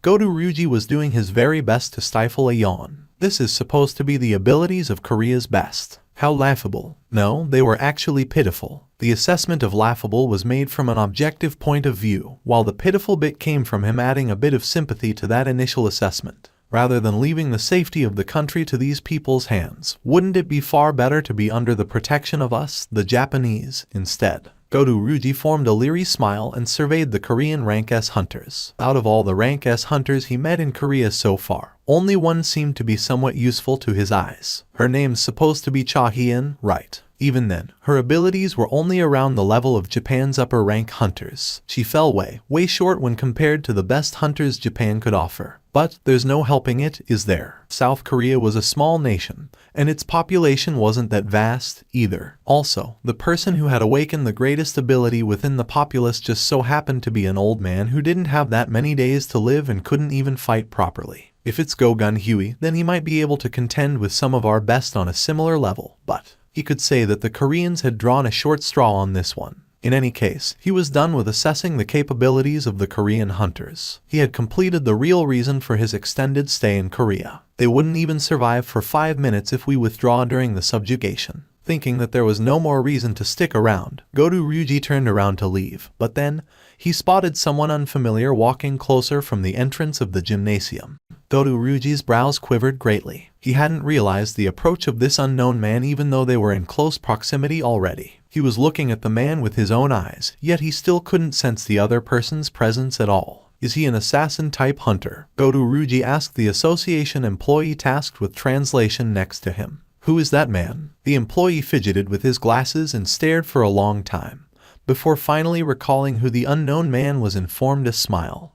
Godu Ryuji was doing his very best to stifle a yawn. This is supposed to be the abilities of Korea's best. How laughable. No, they were actually pitiful. The assessment of laughable was made from an objective point of view, while the pitiful bit came from him adding a bit of sympathy to that initial assessment. Rather than leaving the safety of the country to these people's hands, wouldn't it be far better to be under the protection of us, the Japanese, instead? Godu Ryuji formed a leery smile and surveyed the Korean Rank S hunters. Out of all the Rank S hunters he met in Korea so far, only one seemed to be somewhat useful to his eyes. Her name's supposed to be Cha Hien, right? Even then, her abilities were only around the level of Japan's upper rank hunters. She fell way short when compared to the best hunters Japan could offer. But there's no helping it, is there? South Korea was a small nation, and its population wasn't that vast, either. Also, the person who had awakened the greatest ability within the populace just so happened to be an old man who didn't have that many days to live and couldn't even fight properly. If it's Go-Gun Huey, then he might be able to contend with some of our best on a similar level, but he could say that the Koreans had drawn a short straw on this one. In any case, he was done with assessing the capabilities of the Korean hunters. He had completed the real reason for his extended stay in Korea. They wouldn't even survive for 5 minutes if we withdraw during the subjugation. Thinking that there was no more reason to stick around, Godu Ryuji turned around to leave, but then he spotted someone unfamiliar walking closer from the entrance of the gymnasium. Godu Ryuji's brows quivered greatly. He hadn't realized the approach of this unknown man even though they were in close proximity already. He was looking at the man with his own eyes, yet he still couldn't sense the other person's presence at all. Is he an assassin-type hunter? Godu Ryuji asked the association employee tasked with translation next to him. Who is that man? The employee fidgeted with his glasses and stared for a long time. Before finally recalling who the unknown man was, informed a smile.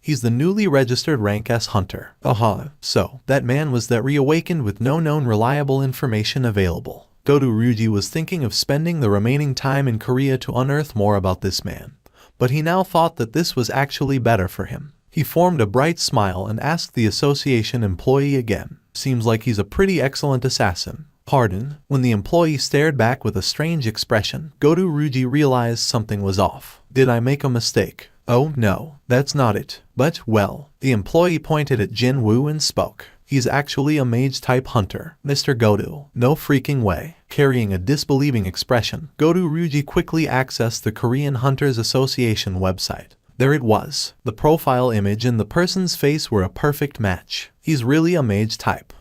He's the newly registered Rank S hunter. So, that man was that reawakened with no known reliable information available. Godu Ryuji was thinking of spending the remaining time in Korea to unearth more about this man, but he now thought that this was actually better for him. He formed a bright smile and asked the association employee again. Seems like he's a pretty excellent assassin. Pardon? When the employee stared back with a strange expression, Godu Ryuji realized something was off. Did I make a mistake? Oh no, that's not it. But, well, the employee pointed at Jin Woo and spoke. He's actually a mage-type hunter, Mr. Godu. No freaking way. Carrying a disbelieving expression, Godu Ryuji quickly accessed the Korean Hunters Association website. There it was. The profile image and the person's face were a perfect match. He's really a mage type.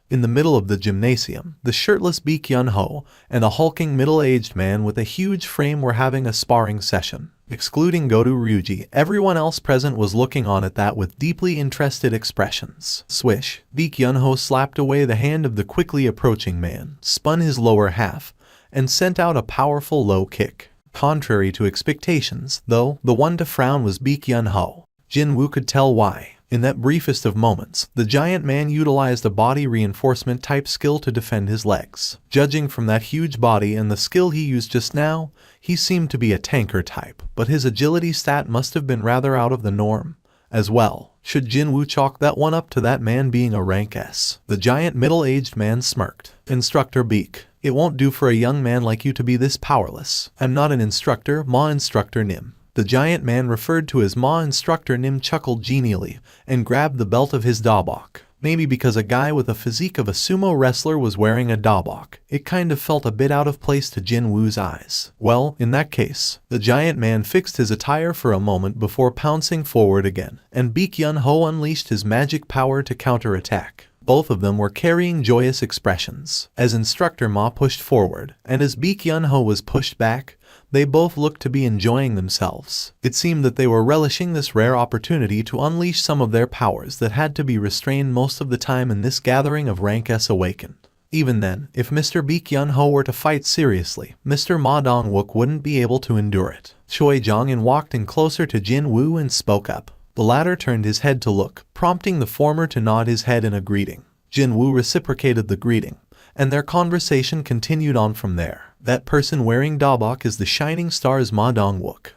In the middle of the gymnasium, the shirtless Baek Yun-ho and a hulking middle-aged man with a huge frame were having a sparring session. Excluding Godu Ryuji, everyone else present was looking on at that with deeply interested expressions. Swish, Baek Yun-ho slapped away the hand of the quickly approaching man, spun his lower half, and sent out a powerful low kick. Contrary to expectations, though, the one to frown was Baek Yun-ho. Jin Woo could tell why. In that briefest of moments, the giant man utilized a body reinforcement type skill to defend his legs. Judging from that huge body and the skill he used just now, he seemed to be a tanker type, but his agility stat must have been rather out of the norm as well. Should Jin Woo chalk that one up to that man being a rank S? The giant middle-aged man smirked. Instructor Baek, it won't do for a young man like you to be this powerless. I'm not an instructor, Ma Instructor Nim. The giant man referred to as Ma Instructor Nim chuckled genially and grabbed the belt of his dabok. Maybe because a guy with a physique of a sumo wrestler was wearing a dabok, it kind of felt a bit out of place to Jin Woo's eyes. Well, in that case, the giant man fixed his attire for a moment before pouncing forward again, and Baek Yun-ho unleashed his magic power to counterattack. Both of them were carrying joyous expressions. As Instructor Ma pushed forward, and as Baek Yun-ho was pushed back, they both looked to be enjoying themselves. It seemed that they were relishing this rare opportunity to unleash some of their powers that had to be restrained most of the time in this gathering of Rank S awakened. Even then, if Mr. Baek Yun-ho were to fight seriously, Mr. Ma Dong-wook wouldn't be able to endure it. Choi Jong-in walked in closer to Jin Woo and spoke up. The latter turned his head to look, prompting the former to nod his head in a greeting. Jin Woo reciprocated the greeting, and their conversation continued on from there. That person wearing dabok is the Shining Star's Ma Dong-wook.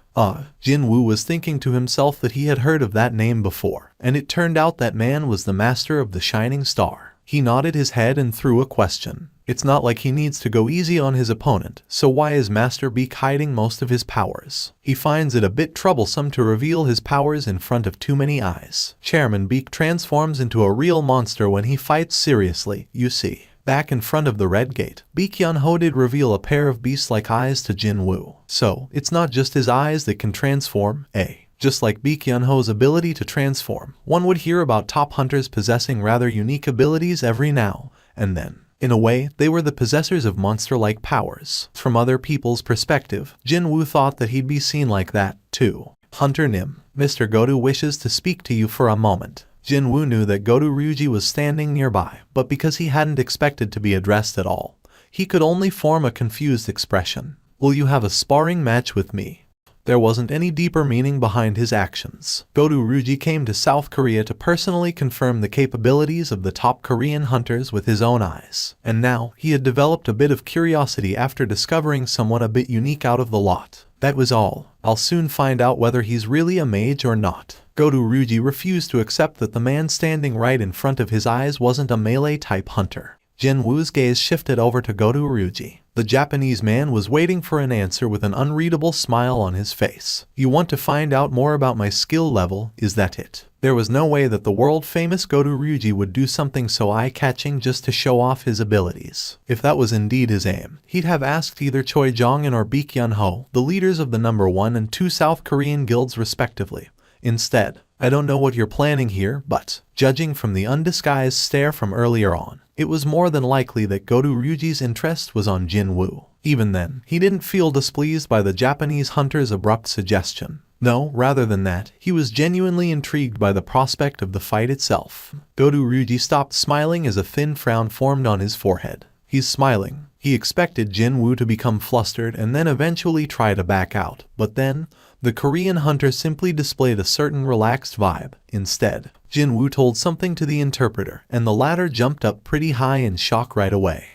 Jin Woo was thinking to himself that he had heard of that name before, and it turned out that man was the master of the Shining Star. He nodded his head and threw a question. It's not like he needs to go easy on his opponent, so why is Master Beak hiding most of his powers? He finds it a bit troublesome to reveal his powers in front of too many eyes. Chairman Beak transforms into a real monster when he fights seriously, you see. Back in front of the Red Gate, Beak Yun-ho did reveal a pair of beast-like eyes to Jin-woo. So, it's not just his eyes that can transform, Just like Beak Yun-ho's ability to transform, one would hear about top hunters possessing rather unique abilities every now and then. In a way, they were the possessors of monster-like powers. From other people's perspective, Jin-woo thought that he'd be seen like that, too. Hunter Nim, Mr. Godu wishes to speak to you for a moment. Jin-woo knew that Godu Ryuji was standing nearby, but because he hadn't expected to be addressed at all, he could only form a confused expression. Will you have a sparring match with me? There wasn't any deeper meaning behind his actions. Godu Ryuji came to South Korea to personally confirm the capabilities of the top Korean hunters with his own eyes. And now, he had developed a bit of curiosity after discovering someone a bit unique out of the lot. That was all. I'll soon find out whether he's really a mage or not. Godu Ryuji refused to accept that the man standing right in front of his eyes wasn't a melee-type hunter. Jin-woo's gaze shifted over to Godu Ryuji. The Japanese man was waiting for an answer with an unreadable smile on his face. You want to find out more about my skill level, is that it? There was no way that the world-famous Godu Ryuji would do something so eye-catching just to show off his abilities. If that was indeed his aim, he'd have asked either Choi Jong-in or Beak Yun-ho, the leaders of the number 1 and 2 South Korean guilds respectively. Instead, I don't know what you're planning here, but, judging from the undisguised stare from earlier on, it was more than likely that Godu Ryuji's interest was on Jin-woo. Even then, he didn't feel displeased by the Japanese hunter's abrupt suggestion. No, rather than that, he was genuinely intrigued by the prospect of the fight itself. Godu Ryuji stopped smiling as a thin frown formed on his forehead. He's smiling. He expected Jin-woo to become flustered and then eventually try to back out, but then, the Korean hunter simply displayed a certain relaxed vibe. Instead, Jin-woo told something to the interpreter, and the latter jumped up pretty high in shock right away.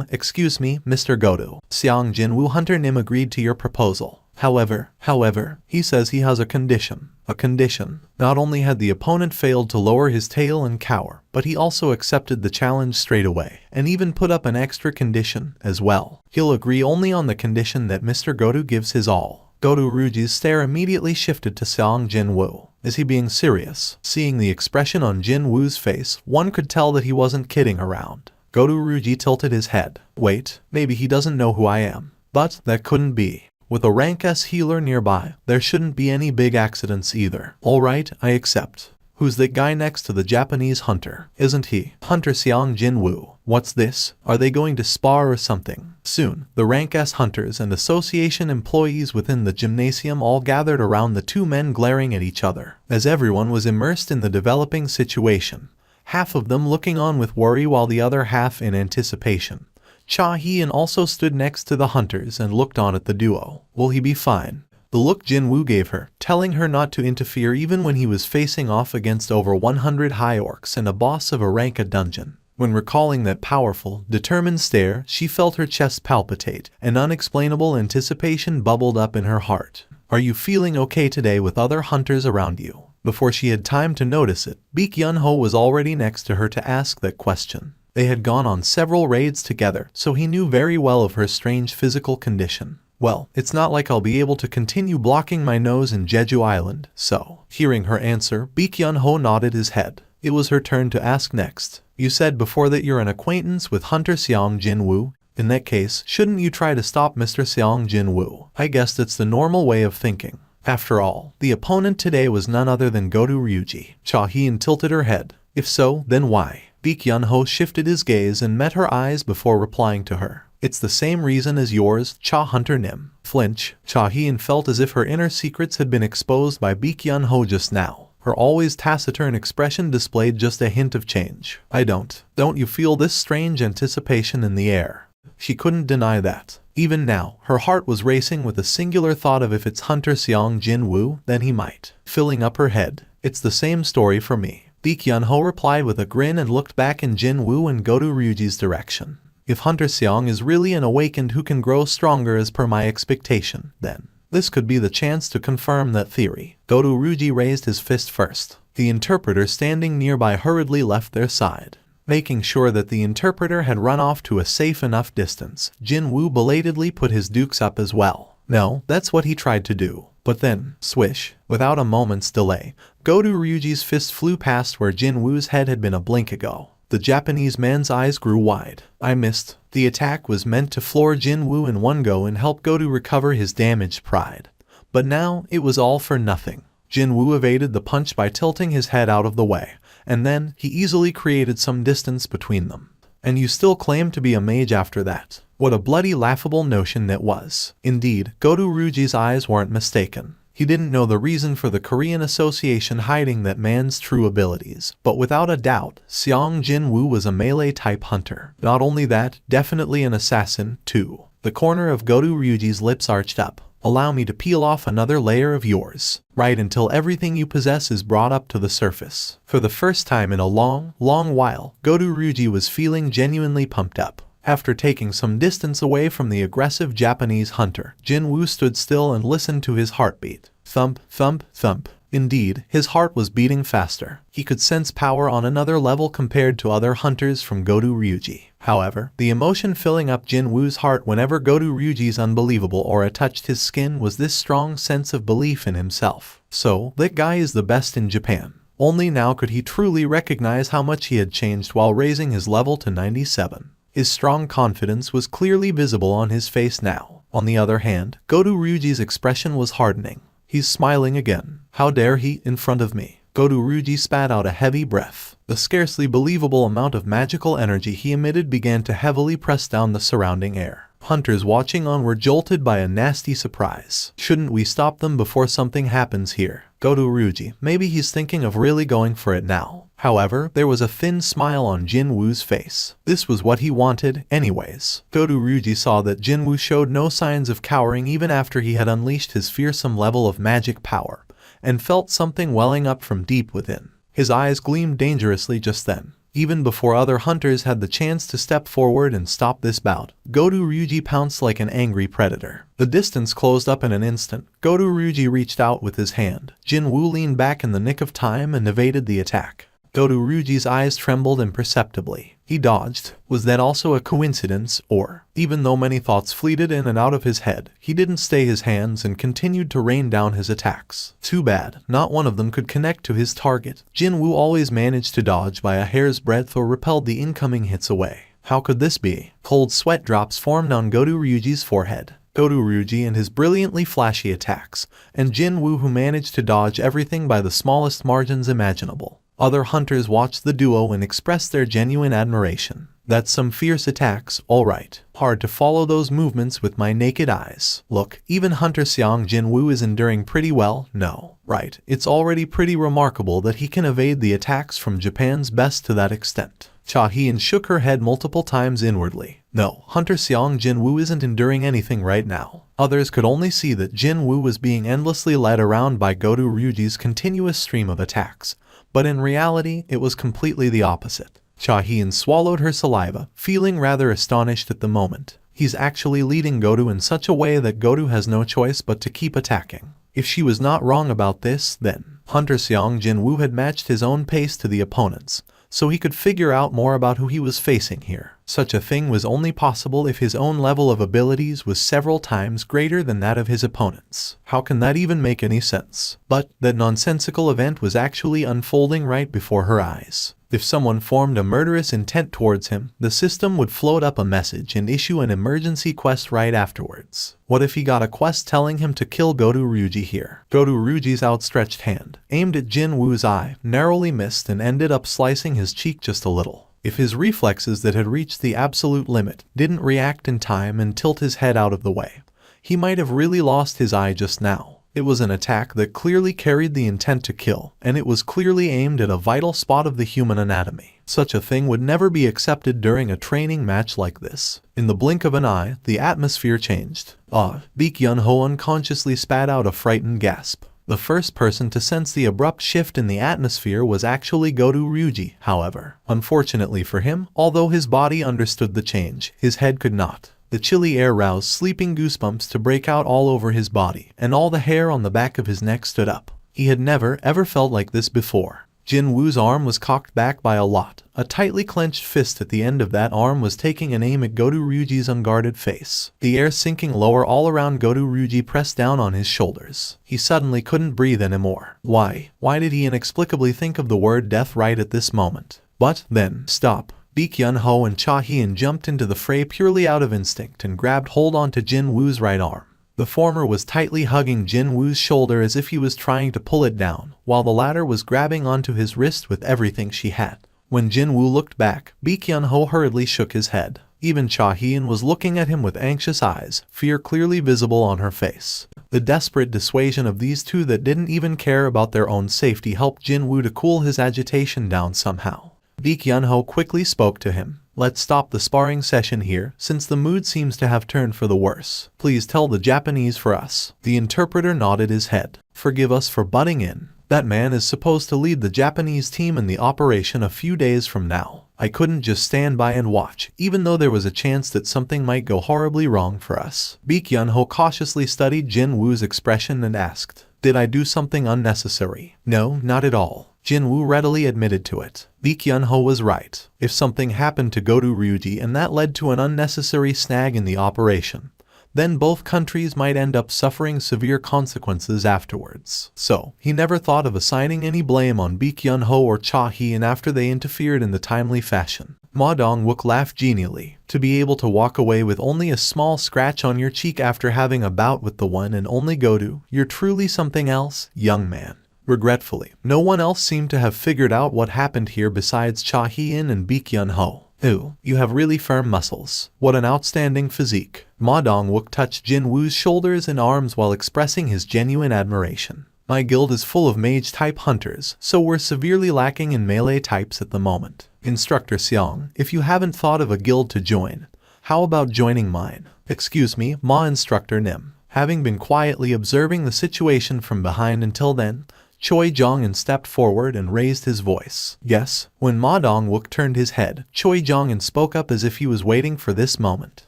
Excuse me, Mr. Godu. Seong Jin-woo Hunter Nim agreed to your proposal. However, he says he has a condition. A condition. Not only had the opponent failed to lower his tail and cower, but he also accepted the challenge straight away, and even put up an extra condition as well. He'll agree only on the condition that Mr. Godu gives his all. Godu Ryuji's stare immediately shifted to Seong Jin-woo. Is he being serious? Seeing the expression on Jin-woo's face, one could tell that he wasn't kidding around. Godu Ryuji tilted his head. Wait, maybe he doesn't know who I am. But that couldn't be. With a rank S healer nearby, there shouldn't be any big accidents either. Alright, I accept. Who's that guy next to the Japanese hunter? Isn't he Hunter Seong Jin-woo? What's this? Are they going to spar or something? Soon, the rank S hunters and association employees within the gymnasium all gathered around the two men glaring at each other, as everyone was immersed in the developing situation. Half of them looking on with worry while the other half in anticipation. Cha Hee-in also stood next to the hunters and looked on at the duo. Will he be fine? The look Jin-woo gave her, telling her not to interfere even when he was facing off against over 100 high orcs and a boss of a rank A dungeon. When recalling that powerful, determined stare, she felt her chest palpitate, and unexplainable anticipation bubbled up in her heart. Are you feeling okay today with other hunters around you? Before she had time to notice it, Beak Yun-ho was already next to her to ask that question. They had gone on several raids together, so he knew very well of her strange physical condition. Well, it's not like I'll be able to continue blocking my nose in Jeju Island, so. Hearing her answer, Beak Yun-ho nodded his head. It was her turn to ask next. You said before that you're an acquaintance with Hunter Seong Jin-woo. In that case, shouldn't you try to stop Mr. Seong Jin-woo? I guess that's the normal way of thinking. After all, the opponent today was none other than Godu Ryuji. Cha Hee-in tilted her head. If so, then why? Beak Yun-ho shifted his gaze and met her eyes before replying to her. It's the same reason as yours, Cha Hunter Nim. Flinch. Cha Hee-in felt as if her inner secrets had been exposed by Beak Yun-ho just now. Her always taciturn expression displayed just a hint of change. Don't you feel this strange anticipation in the air? She couldn't deny that. Even now, her heart was racing with a singular thought of if it's Hunter Seong Jin-woo, then he might. Filling up her head. It's the same story for me. Beak Yun-ho replied with a grin and looked back in Jin-woo and Godu Ryuji's direction. If Hunter Seong is really an awakened who can grow stronger as per my expectation, then this could be the chance to confirm that theory. Godu Ryuji raised his fist first. The interpreter standing nearby hurriedly left their side. Making sure that the interpreter had run off to a safe enough distance, Jin-woo belatedly put his dukes up as well. No, that's what he tried to do. But then, swish, without a moment's delay, Godu Ryuji's fist flew past where Jin-woo's head had been a blink ago. The Japanese man's eyes grew wide. I missed. The attack was meant to floor Jin-woo in one go and help Godu recover his damaged pride. But now, it was all for nothing. Jin-woo evaded the punch by tilting his head out of the way, and then, he easily created some distance between them. And you still claim to be a mage after that? What a bloody laughable notion that was. Indeed, Godu Ryuji's eyes weren't mistaken. He didn't know the reason for the Korean Association hiding that man's true abilities, but without a doubt, Seong Jin-woo was a melee-type hunter. Not only that, definitely an assassin, too. The corner of Godu Ryuji's lips arched up. Allow me to peel off another layer of yours, right until everything you possess is brought up to the surface. For the first time in a long, long while, Godu Ryuji was feeling genuinely pumped up. After taking some distance away from the aggressive Japanese hunter, Jin-woo stood still and listened to his heartbeat. Thump, thump, thump. Indeed, his heart was beating faster. He could sense power on another level compared to other hunters from Godu Ryuji. However, the emotion filling up Jin-woo's heart whenever Godu Ryuji's unbelievable aura touched his skin was this strong sense of belief in himself. So, that guy is the best in Japan. Only now could he truly recognize how much he had changed while raising his level to 97. His strong confidence was clearly visible on his face now. On the other hand, Godu Ryuji's expression was hardening. He's smiling again. How dare he, in front of me? Godu Ryuji spat out a heavy breath. The scarcely believable amount of magical energy he emitted began to heavily press down the surrounding air. Hunters watching on were jolted by a nasty surprise. Shouldn't we stop them before something happens here? Godu Ryuji, maybe he's thinking of really going for it now. However, there was a thin smile on Jin-woo's face. This was what he wanted, anyways. Godu Ryuji saw that Jin-woo showed no signs of cowering even after he had unleashed his fearsome level of magic power, and felt something welling up from deep within. His eyes gleamed dangerously just then. Even before other hunters had the chance to step forward and stop this bout, Godu Ryuji pounced like an angry predator. The distance closed up in an instant. Godu Ryuji reached out with his hand. Jin-woo leaned back in the nick of time and evaded the attack. Godu Ryuji's eyes trembled imperceptibly. He dodged. Was that also a coincidence, or, even though many thoughts fleeted in and out of his head, he didn't stay his hands and continued to rain down his attacks. Too bad, not one of them could connect to his target. Jin-woo always managed to dodge by a hair's breadth or repelled the incoming hits away. How could this be? Cold sweat drops formed on Godu Ryuji's forehead. Godu Ryuji and his brilliantly flashy attacks, and Jin-woo who managed to dodge everything by the smallest margins imaginable. Other hunters watched the duo and expressed their genuine admiration. That's some fierce attacks, alright. Hard to follow those movements with my naked eyes. Look, even Hunter Seong Jin-woo is enduring pretty well, no. Right, it's already pretty remarkable that he can evade the attacks from Japan's best to that extent. Cha-hee shook her head multiple times inwardly. No, Hunter Seong Jin-woo isn't enduring anything right now. Others could only see that Jin-woo was being endlessly led around by Godu Ryuji's continuous stream of attacks. But in reality, it was completely the opposite. Cha-hee swallowed her saliva, feeling rather astonished at the moment. He's actually leading Godu in such a way that Godu has no choice but to keep attacking. If she was not wrong about this, then Hunter Seong Jin-woo had matched his own pace to the opponent's, so he could figure out more about who he was facing here. Such a thing was only possible if his own level of abilities was several times greater than that of his opponent's. How can that even make any sense? But that nonsensical event was actually unfolding right before her eyes. If someone formed a murderous intent towards him, the system would float up a message and issue an emergency quest right afterwards. What if he got a quest telling him to kill Godu Ryuji here? Godu Ryuji's outstretched hand, aimed at Jin-woo's eye, narrowly missed and ended up slicing his cheek just a little. If his reflexes that had reached the absolute limit didn't react in time and tilt his head out of the way, he might have really lost his eye just now. It was an attack that clearly carried the intent to kill, and it was clearly aimed at a vital spot of the human anatomy. Such a thing would never be accepted during a training match like this. In the blink of an eye, the atmosphere changed. Baek Yun-ho unconsciously spat out a frightened gasp. The first person to sense the abrupt shift in the atmosphere was actually Godu Ryuji, however. Unfortunately for him, although his body understood the change, his head could not. The chilly air roused sleeping goosebumps to break out all over his body, and all the hair on the back of his neck stood up. He had never, ever felt like this before. Jin Woo's arm was cocked back by a lot. A tightly clenched fist at the end of that arm was taking an aim at Goto Ryuji's unguarded face. The air sinking lower all around, Goto Ryuji pressed down on his shoulders. He suddenly couldn't breathe anymore. Why did he inexplicably think of the word death right at this moment? But then, stop. Baek Yun-ho and Cha Hee-in jumped into the fray purely out of instinct and grabbed hold onto Jin Woo's right arm. The former was tightly hugging Jin Woo's shoulder as if he was trying to pull it down, while the latter was grabbing onto his wrist with everything she had. When Jin Woo looked back, Baek Yun-ho hurriedly shook his head. Even Cha Hee-in was looking at him with anxious eyes, fear clearly visible on her face. The desperate dissuasion of these two that didn't even care about their own safety helped Jin Woo to cool his agitation down somehow. Baek Yun-ho quickly spoke to him. Let's stop the sparring session here, since the mood seems to have turned for the worse. Please tell the Japanese for us. The interpreter nodded his head. Forgive us for butting in. That man is supposed to lead the Japanese team in the operation a few days from now. I couldn't just stand by and watch, even though there was a chance that something might go horribly wrong for us. Baek Yun-ho cautiously studied Jin Woo's expression and asked, did I do something unnecessary? No, not at all. Jin Woo readily admitted to it. Baek Yun-ho was right. If something happened to Goto Ryuji and that led to an unnecessary snag in the operation, then both countries might end up suffering severe consequences afterwards. So, he never thought of assigning any blame on Baek Yun-ho or Cha Hee-in after they interfered in the timely fashion. Ma Dong-wook laughed genially. To be able to walk away with only a small scratch on your cheek after having a bout with the one and only Goto, you're truly something else, young man. Regretfully, no one else seemed to have figured out what happened here besides Cha Hee-in and Baek Yun-ho. Ooh, you have really firm muscles. What an outstanding physique. Ma Dong-wook touched Jin Woo's shoulders and arms while expressing his genuine admiration. My guild is full of mage-type hunters, so we're severely lacking in melee types at the moment. Instructor Seong, if you haven't thought of a guild to join, how about joining mine? Excuse me, Ma Instructor Nim. Having been quietly observing the situation from behind until then, Choi Jong-in stepped forward and raised his voice. Yes, when Ma Dong-wook turned his head, Choi Jong-in spoke up as if he was waiting for this moment.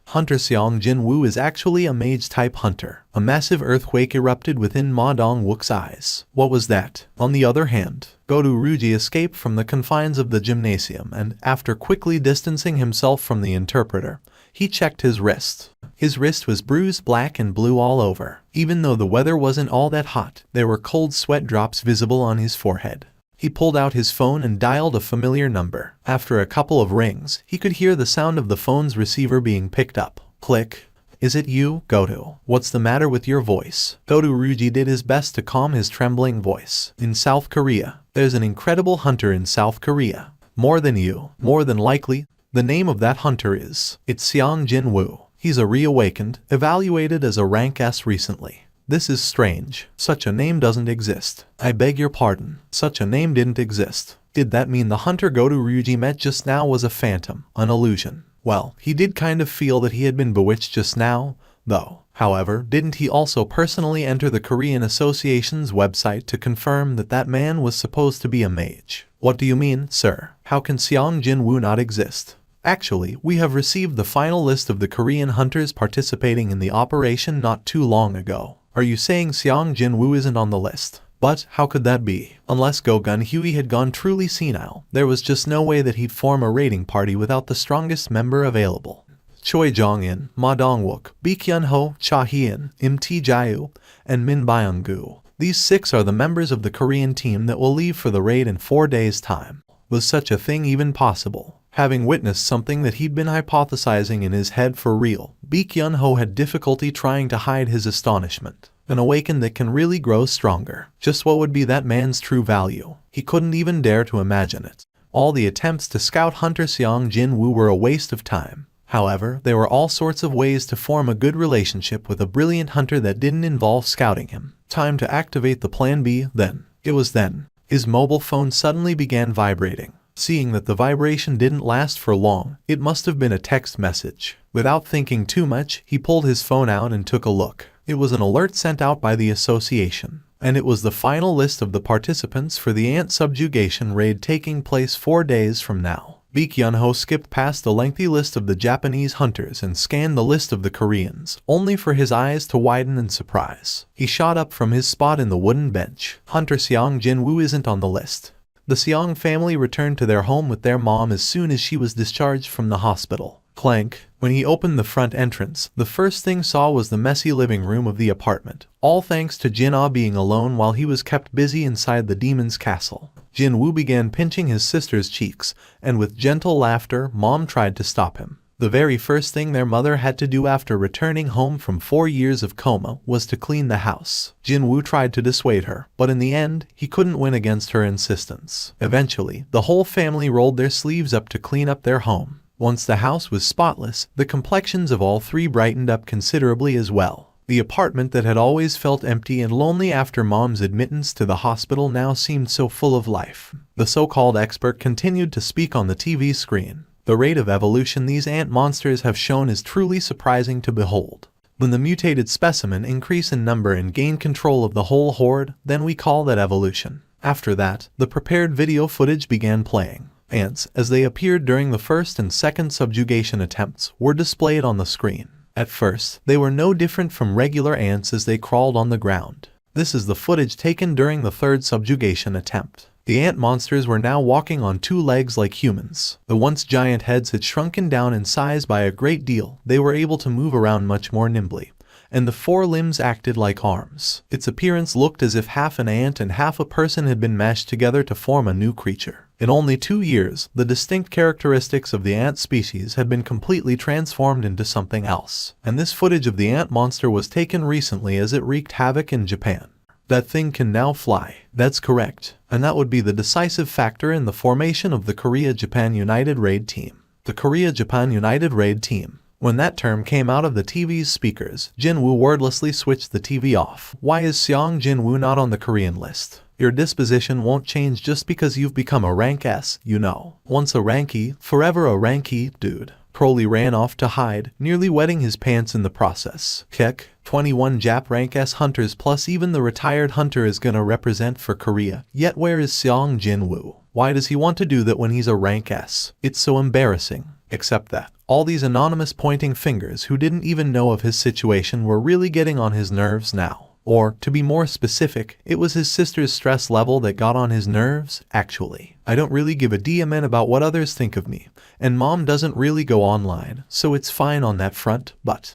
Hunter Seong Jin Woo is actually a mage-type hunter. A massive earthquake erupted within Ma Dong-wook's eyes. What was that? On the other hand, Goto Ryuji escaped from the confines of the gymnasium and, after quickly distancing himself from the interpreter, he checked his wrist. His wrist was bruised black and blue all over. Even though the weather wasn't all that hot, there were cold sweat drops visible on his forehead. He pulled out his phone and dialed a familiar number. After a couple of rings, he could hear the sound of the phone's receiver being picked up. Click. Is it you, Goto? What's the matter with your voice? Goto Ryuji did his best to calm his trembling voice. In South Korea, there's an incredible hunter in South Korea. More than you. More than likely, the name of that hunter is, it's Seong Jin Woo. He's a reawakened, evaluated as a rank S recently. This is strange. Such a name doesn't exist. I beg your pardon. Such a name didn't exist. Did that mean the hunter Goto Ryuji met just now was a phantom, an illusion? Well, he did kind of feel that he had been bewitched just now, though. However, didn't he also personally enter the Korean Association's website to confirm that that man was supposed to be a mage? What do you mean, sir? How can Seong Jin Woo not exist? Actually, we have received the final list of the Korean hunters participating in the operation not too long ago. Are you saying Seong Jin Woo isn't on the list? But how could that be? Unless Go Gun Huey had gone truly senile, there was just no way that he'd form a raiding party without the strongest member available. Choi Jong-in, Ma Dong-wook, Baek Yun-ho, Cha Hee-in, Im Tae-jae, and Min Byung-gu. These 6 are the members of the Korean team that will leave for the raid in 4 days' time. Was such a thing even possible? Having witnessed something that he'd been hypothesizing in his head for real, Baek Yun-ho had difficulty trying to hide his astonishment. An awakened that can really grow stronger. Just what would be that man's true value? He couldn't even dare to imagine it. All the attempts to scout Hunter Seong Jin Woo were a waste of time. However, there were all sorts of ways to form a good relationship with a brilliant hunter that didn't involve scouting him. Time to activate the plan B, then. It was then. His mobile phone suddenly began vibrating. Seeing that the vibration didn't last for long, it must have been a text message. Without thinking too much, he pulled his phone out and took a look. It was an alert sent out by the association, and it was the final list of the participants for the ant subjugation raid taking place 4 days from now. Baek Yun-ho skipped past the lengthy list of the Japanese hunters and scanned the list of the Koreans, only for his eyes to widen in surprise. He shot up from his spot in the wooden bench. Hunter Seong Jin Woo isn't on the list. The Seong family returned to their home with their mom as soon as she was discharged from the hospital. Clank. When he opened the front entrance, the first thing saw was the messy living room of the apartment, all thanks to Jin-ah being alone while he was kept busy inside the demon's castle. Jin-woo began pinching his sister's cheeks, and with gentle laughter, Mom tried to stop him. The very first thing their mother had to do after returning home from 4 years of coma was to clean the house. Jin-woo tried to dissuade her, but in the end, he couldn't win against her insistence. Eventually, the whole family rolled their sleeves up to clean up their home. Once the house was spotless, the complexions of all three brightened up considerably as well. The apartment that had always felt empty and lonely after Mom's admittance to the hospital now seemed so full of life. The so-called expert continued to speak on the TV screen. The rate of evolution these ant monsters have shown is truly surprising to behold. When the mutated specimen increase in number and gain control of the whole horde, then we call that evolution. After that, the prepared video footage began playing. Ants, as they appeared during the first and second subjugation attempts, were displayed on the screen. At first, they were no different from regular ants as they crawled on the ground. This is the footage taken during the third subjugation attempt. The ant monsters were now walking on 2 legs like humans. The once giant heads had shrunken down in size by a great deal. They were able to move around much more nimbly, and the 4 limbs acted like arms. Its appearance looked as if half an ant and half a person had been mashed together to form a new creature. In only 2 years, the distinct characteristics of the ant species had been completely transformed into something else. And this footage of the ant monster was taken recently as it wreaked havoc in Japan. That thing can now fly. That's correct. And that would be the decisive factor in the formation of the Korea-Japan United Raid Team. The Korea-Japan United Raid Team. When that term came out of the TV's speakers, Jin-woo wordlessly switched the TV off. Why is Seong Jin-woo not on the Korean list? Your disposition won't change just because you've become a rank S, you know. Once a rank E, forever a rank E, dude. Crowley ran off to hide, nearly wetting his pants in the process. Kick. 21 Jap rank S hunters plus even the retired hunter is gonna represent for Korea. Yet where is Seong Jin-woo? Why does he want to do that when he's a rank S? It's so embarrassing. Except that all these anonymous pointing fingers who didn't even know of his situation were really getting on his nerves now. Or, to be more specific, it was his sister's stress level that got on his nerves, actually. I don't really give a damn about what others think of me, and Mom doesn't really go online, so it's fine on that front, but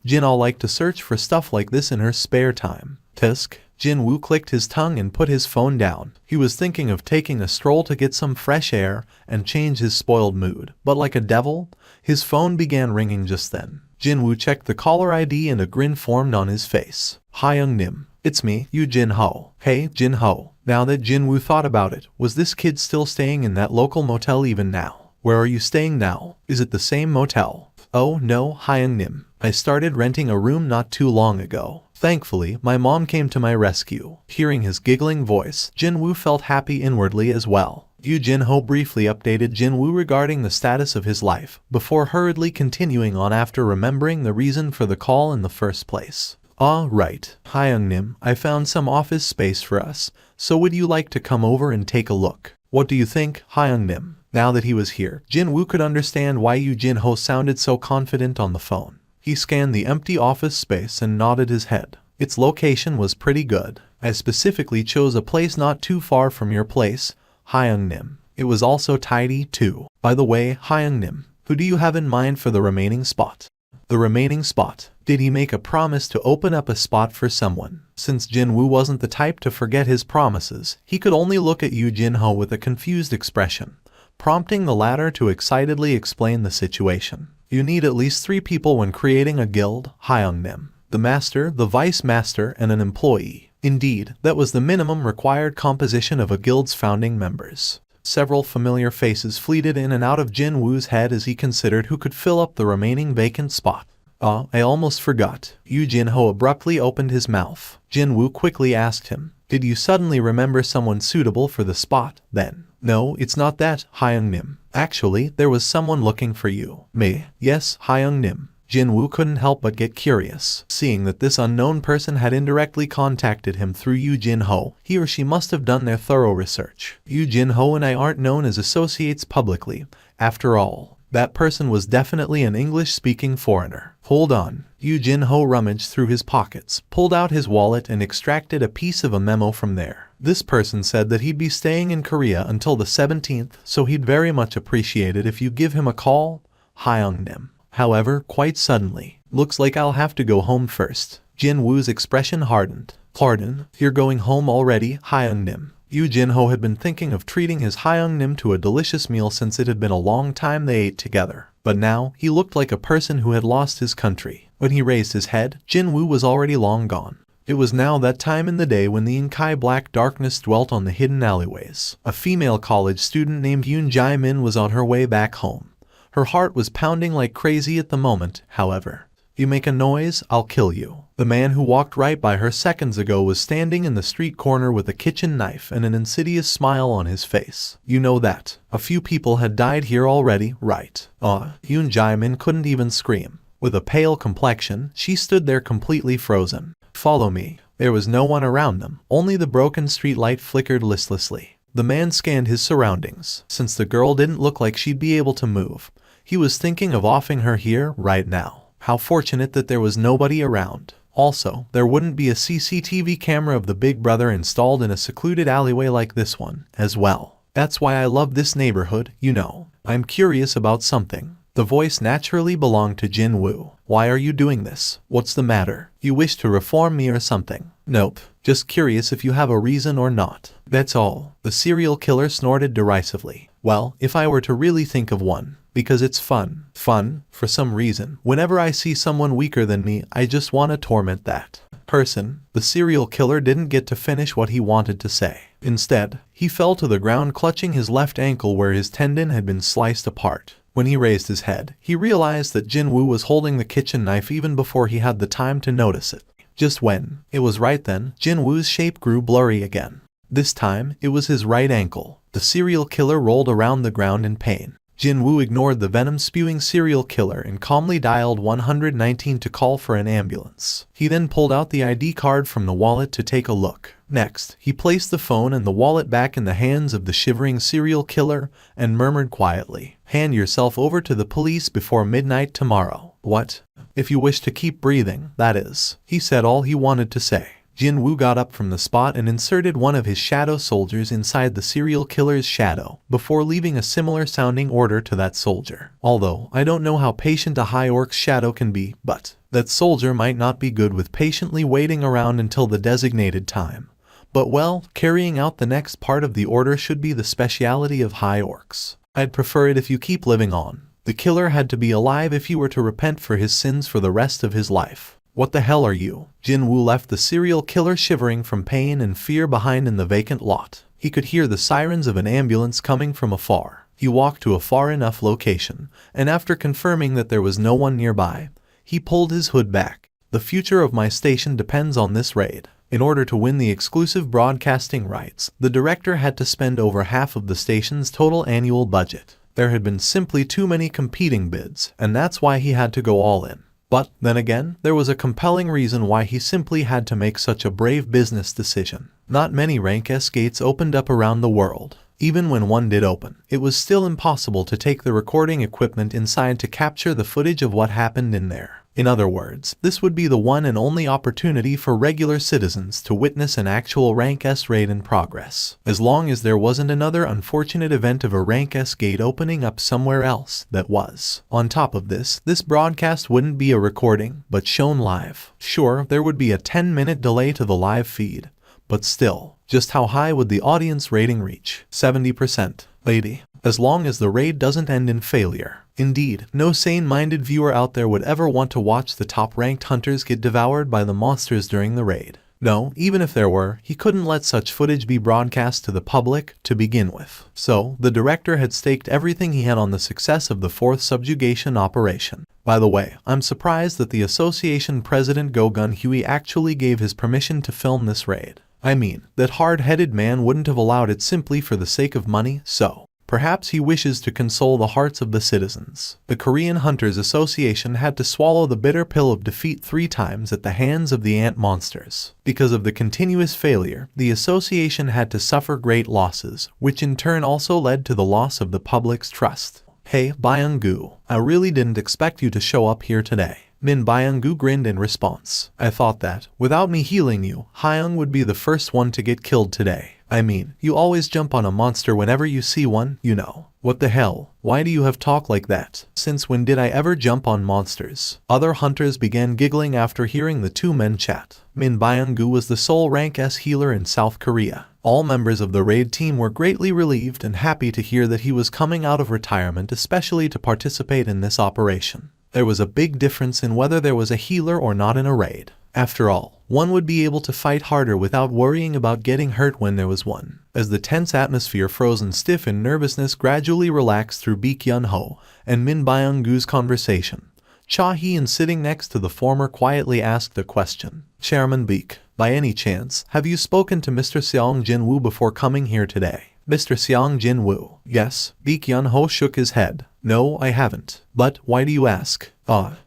Jin-ah liked to search for stuff like this in her spare time. Tisk. Jin-woo clicked his tongue and put his phone down. He was thinking of taking a stroll to get some fresh air and change his spoiled mood, but like a devil, his phone began ringing just then. Jin-woo checked the caller ID and a grin formed on his face. Hi Nim. It's me, you Jin-ho. Hey, Jin-ho. Now that Jin-woo thought about it, was this kid still staying in that local motel even now? Where are you staying now? Is it the same motel? Oh no, Hi Nim. I started renting a room not too long ago. Thankfully, my mom came to my rescue. Hearing his giggling voice, Jin-woo felt happy inwardly as well. Yu Jin-ho briefly updated Jin-woo regarding the status of his life, before hurriedly continuing on after remembering the reason for the call in the first place. Ah, right. Hi Nim, I found some office space for us, so would you like to come over and take a look? What do you think, Hi Nim? Now that he was here, Jin-woo could understand why Yu Jin-ho sounded so confident on the phone. He scanned the empty office space and nodded his head. Its location was pretty good. I specifically chose a place not too far from your place, Hyung-nim. It was also tidy too. By the way, Hyung-nim, who do you have in mind for the remaining spot? The remaining spot. Did he make a promise to open up a spot for someone? Since Jin-woo wasn't the type to forget his promises, he could only look at Yu Jin-ho with a confused expression, prompting the latter to excitedly explain the situation. You need at least 3 people when creating a guild, Hyung-nim. The master, the vice master, and an employee. Indeed, that was the minimum required composition of a guild's founding members. Several familiar faces fleeted in and out of Jin-woo's head as he considered who could fill up the remaining vacant spot. Ah, I almost forgot. Yu Jin-ho abruptly opened his mouth. Jin-woo quickly asked him, did you suddenly remember someone suitable for the spot, then? No, it's not that, Hyung-nim. Actually, there was someone looking for you. Me? Yes, Hyung-nim. Jin-woo couldn't help but get curious. Seeing that this unknown person had indirectly contacted him through Yu Jin-ho, he or she must have done their thorough research. Yu Jin-ho and I aren't known as associates publicly, after all. That person was definitely an English-speaking foreigner. Hold on. Yu Jin-ho rummaged through his pockets, pulled out his wallet and extracted a piece of a memo from there. This person said that he'd be staying in Korea until the 17th, so he'd very much appreciate it if you give him a call. Hyung-nim. However, quite suddenly, looks like I'll have to go home first. Jin-woo's expression hardened. Pardon, you're going home already, Hyung-nim? Yu Jin-ho had been thinking of treating his Hyung-nim to a delicious meal since it had been a long time they ate together. But now, he looked like a person who had lost his country. When he raised his head, Jin-woo was already long gone. It was now that time in the day when the inky black darkness dwelt on the hidden alleyways. A female college student named Yoon Jae-min was on her way back home. Her heart was pounding like crazy at the moment, however. You make a noise, I'll kill you. The man who walked right by her seconds ago was standing in the street corner with a kitchen knife and an insidious smile on his face. You know that. A few people had died here already, right? Yoon Jae-min couldn't even scream. With a pale complexion, she stood there completely frozen. Follow me. There was no one around them. Only the broken street light flickered listlessly. The man scanned his surroundings. Since the girl didn't look like she'd be able to move, he was thinking of offing her here, right now. How fortunate that there was nobody around. Also, there wouldn't be a CCTV camera of the Big Brother installed in a secluded alleyway like this one, as well. That's why I love this neighborhood, you know. I'm curious about something. The voice naturally belonged to Jin-woo. Why are you doing this? What's the matter? You wish to reform me or something? Nope. Just curious if you have a reason or not. That's all. The serial killer snorted derisively. Well, if I were to really think of one. Because it's fun. Fun, for some reason. Whenever I see someone weaker than me, I just want to torment that person. The serial killer didn't get to finish what he wanted to say. Instead, he fell to the ground clutching his left ankle where his tendon had been sliced apart. When he raised his head, he realized that Jin-woo was holding the kitchen knife even before he had the time to notice it. Just when it was right then, Jin-woo's shape grew blurry again. This time, it was his right ankle. The serial killer rolled around the ground in pain. Jin-woo ignored the venom-spewing serial killer and calmly dialed 119 to call for an ambulance. He then pulled out the ID card from the wallet to take a look. Next, he placed the phone and the wallet back in the hands of the shivering serial killer and murmured quietly, "Hand yourself over to the police before midnight tomorrow." What? If you wish to keep breathing, that is. He said all he wanted to say. Jin-woo got up from the spot and inserted one of his shadow soldiers inside the serial killer's shadow, before leaving a similar-sounding order to that soldier. Although, I don't know how patient a high orc's shadow can be, but that soldier might not be good with patiently waiting around until the designated time. But well, carrying out the next part of the order should be the speciality of high orcs. I'd prefer it if you keep living on. The killer had to be alive if he were to repent for his sins for the rest of his life. What the hell are you? Jin-woo left the serial killer shivering from pain and fear behind in the vacant lot. He could hear the sirens of an ambulance coming from afar. He walked to a far enough location, and after confirming that there was no one nearby, he pulled his hood back. The future of my station depends on this raid. In order to win the exclusive broadcasting rights, the director had to spend over half of the station's total annual budget. There had been simply too many competing bids, and that's why he had to go all in. But, then again, there was a compelling reason why he simply had to make such a brave business decision. Not many Rank S gates opened up around the world. Even when one did open, it was still impossible to take the recording equipment inside to capture the footage of what happened in there. In other words, this would be the one and only opportunity for regular citizens to witness an actual Rank S raid in progress. As long as there wasn't another unfortunate event of a Rank S gate opening up somewhere else that was. On top of this broadcast wouldn't be a recording, but shown live. Sure, there would be a 10-minute delay to the live feed. But still, just how high would the audience rating reach? 70%. 80%. As long as the raid doesn't end in failure. Indeed, no sane-minded viewer out there would ever want to watch the top-ranked hunters get devoured by the monsters during the raid. No, even if there were, he couldn't let such footage be broadcast to the public to begin with. So, the director had staked everything he had on the success of the fourth subjugation operation. By the way, I'm surprised that the association president Go Gun-Hui actually gave his permission to film this raid. I mean, that hard-headed man wouldn't have allowed it simply for the sake of money, so perhaps he wishes to console the hearts of the citizens. The Korean Hunters Association had to swallow the bitter pill of defeat 3 times at the hands of the ant monsters. Because of the continuous failure, the association had to suffer great losses, which in turn also led to the loss of the public's trust. Hey, Byung-gu, I really didn't expect you to show up here today. Min Byung-gu grinned in response. I thought that, without me healing you, Hyung would be the first one to get killed today. I mean, you always jump on a monster whenever you see one, you know. What the hell? Why do you have talk like that? Since when did I ever jump on monsters? Other hunters began giggling after hearing the two men chat. Min Byung-gu was the sole rank S healer in South Korea. All members of the raid team were greatly relieved and happy to hear that he was coming out of retirement, especially to participate in this operation. There was a big difference in whether there was a healer or not in a raid. After all, one would be able to fight harder without worrying about getting hurt when there was one. As the tense atmosphere frozen stiff in nervousness gradually relaxed through Baek Yun-ho and Min Byung-gu's conversation, Cha Hee-in sitting next to the former quietly asked a question. Chairman Baek, by any chance, have you spoken to Mr. Seong Jin-woo before coming here today? Mr. Seong Jin-woo. Yes. Baek Yun-ho shook his head. No, I haven't. But why do you ask?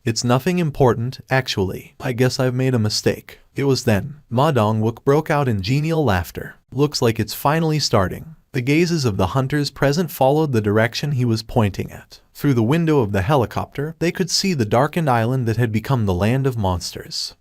It's nothing important, actually. I guess I've made a mistake. It was then. Ma Dong-wook broke out in genial laughter. Looks like it's finally starting. The gazes of the hunters present followed the direction he was pointing at. Through the window of the helicopter, they could see the darkened island that had become the land of monsters.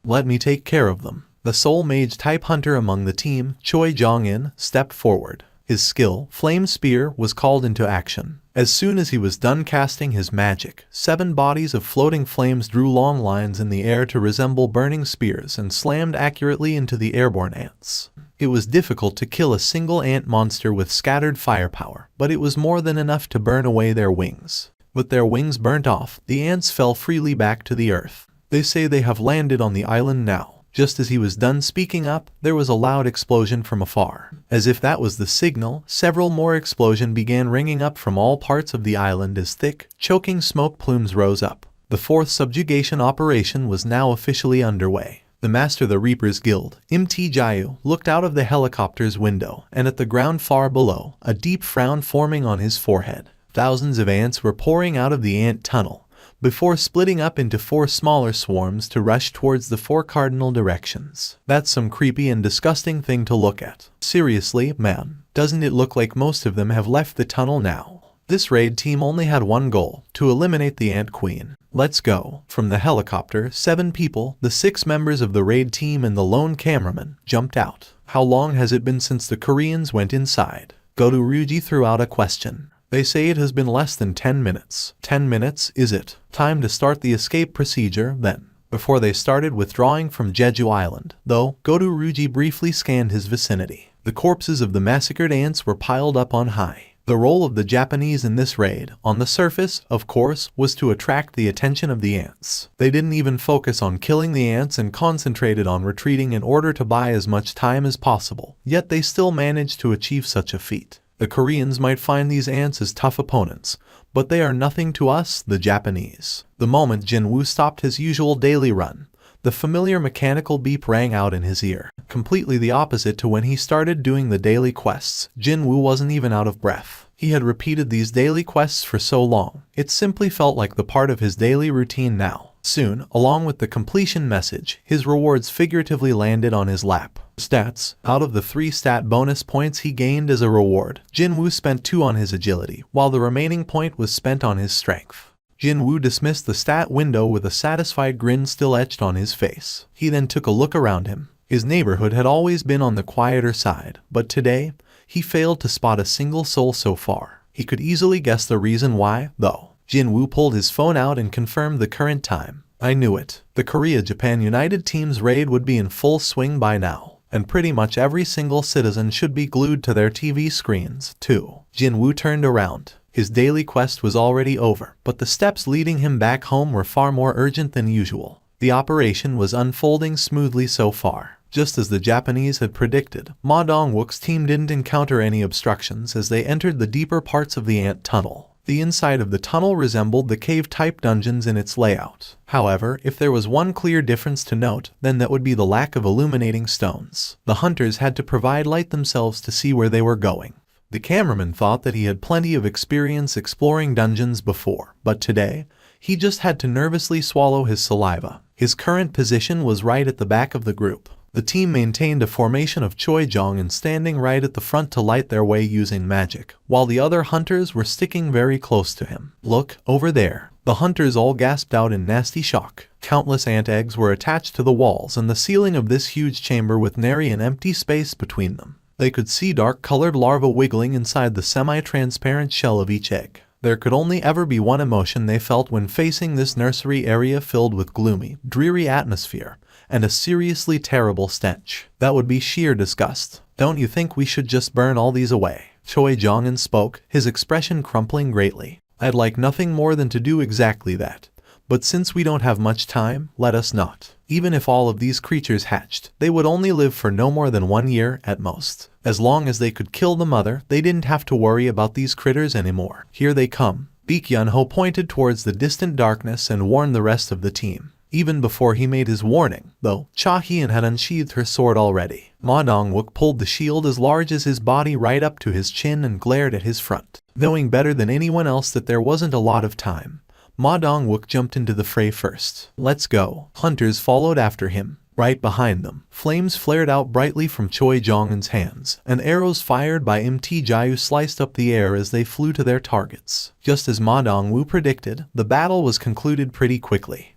Let me take care of them. The sole mage-type hunter among the team, Choi Jong-in, stepped forward. His skill, Flame Spear, was called into action. As soon as he was done casting his magic, 7 bodies of floating flames drew long lines in the air to resemble burning spears and slammed accurately into the airborne ants. It was difficult to kill a single ant monster with scattered firepower, but it was more than enough to burn away their wings. With their wings burnt off, the ants fell freely back to the earth. They say they have landed on the island now. Just as he was done speaking up, there was a loud explosion from afar. As if that was the signal, several more explosions began ringing up from all parts of the island as thick, choking smoke plumes rose up. The 4th subjugation operation was now officially underway. The Master of the Reapers Guild, Im Jae, looked out of the helicopter's window, and at the ground far below, a deep frown forming on his forehead. Thousands of ants were pouring out of the ant tunnel, before splitting up into 4 smaller swarms to rush towards the 4 cardinal directions. That's some creepy and disgusting thing to look at. Seriously, man, doesn't it look like most of them have left the tunnel now? This raid team only had one goal, to eliminate the Ant Queen. Let's go. From the helicopter, 7 people, the 6 members of the raid team and the lone cameraman, jumped out. How long has it been since the Koreans went inside? Goto Ryuji threw out a question. They say it has been less than 10 minutes. 10 minutes, is it? Time to start the escape procedure, then. Before they started withdrawing from Jeju Island, though, Goto Ryuji briefly scanned his vicinity. The corpses of the massacred ants were piled up on high. The role of the Japanese in this raid, on the surface, of course, was to attract the attention of the ants. They didn't even focus on killing the ants and concentrated on retreating in order to buy as much time as possible. Yet they still managed to achieve such a feat. The Koreans might find these ants as tough opponents, but they are nothing to us, the Japanese. The moment Jin-woo stopped his usual daily run, the familiar mechanical beep rang out in his ear. Completely the opposite to when he started doing the daily quests, Jin-woo wasn't even out of breath. He had repeated these daily quests for so long, it simply felt like the part of his daily routine now. Soon, along with the completion message, his rewards figuratively landed on his lap. Stats. Out of the 3 stat bonus points he gained as a reward, Jin-woo spent 2 on his agility, while the remaining point was spent on his strength. Jin-woo dismissed the stat window with a satisfied grin still etched on his face. He then took a look around him. His neighborhood had always been on the quieter side, but today, he failed to spot a single soul so far. He could easily guess the reason why, though. Jin-woo pulled his phone out and confirmed the current time. I knew it. The Korea-Japan United Team's raid would be in full swing by now, and pretty much every single citizen should be glued to their TV screens, too. Jin-woo turned around. His daily quest was already over, but the steps leading him back home were far more urgent than usual. The operation was unfolding smoothly so far. Just as the Japanese had predicted, Ma Dong-wook's team didn't encounter any obstructions as they entered the deeper parts of the ant tunnel. The inside of the tunnel resembled the cave-type dungeons in its layout. However, if there was one clear difference to note, then that would be the lack of illuminating stones. The hunters had to provide light themselves to see where they were going. The cameraman thought that he had plenty of experience exploring dungeons before, but today, he just had to nervously swallow his saliva. His current position was right at the back of the group. The team maintained a formation of Choi Jong-un standing right at the front to light their way using magic, while the other hunters were sticking very close to him. "Look, over there." The hunters all gasped out in nasty shock. Countless ant eggs were attached to the walls and the ceiling of this huge chamber with nary an empty space between them. They could see dark-colored larvae wiggling inside the semi-transparent shell of each egg. There could only ever be one emotion they felt when facing this nursery area filled with gloomy, dreary atmosphere and a seriously terrible stench. That would be sheer disgust. "Don't you think we should just burn all these away?" Choi Jong-un spoke, his expression crumpling greatly. "I'd like nothing more than to do exactly that. But since we don't have much time, let us not." Even if all of these creatures hatched, they would only live for no more than 1 year at most. As long as they could kill the mother, they didn't have to worry about these critters anymore. "Here they come." Baek Yun-ho pointed towards the distant darkness and warned the rest of the team. Even before he made his warning, though, Cha Hyun had unsheathed her sword already. Ma Dong-wook pulled the shield as large as his body right up to his chin and glared at his front. Knowing better than anyone else that there wasn't a lot of time, Ma Dong-wook jumped into the fray first. "Let's go." Hunters followed after him. Right behind them, flames flared out brightly from Choi Jong-un's hands, and arrows fired by Mt. Jayu sliced up the air as they flew to their targets. Just as Ma Dong-woo predicted, the battle was concluded pretty quickly.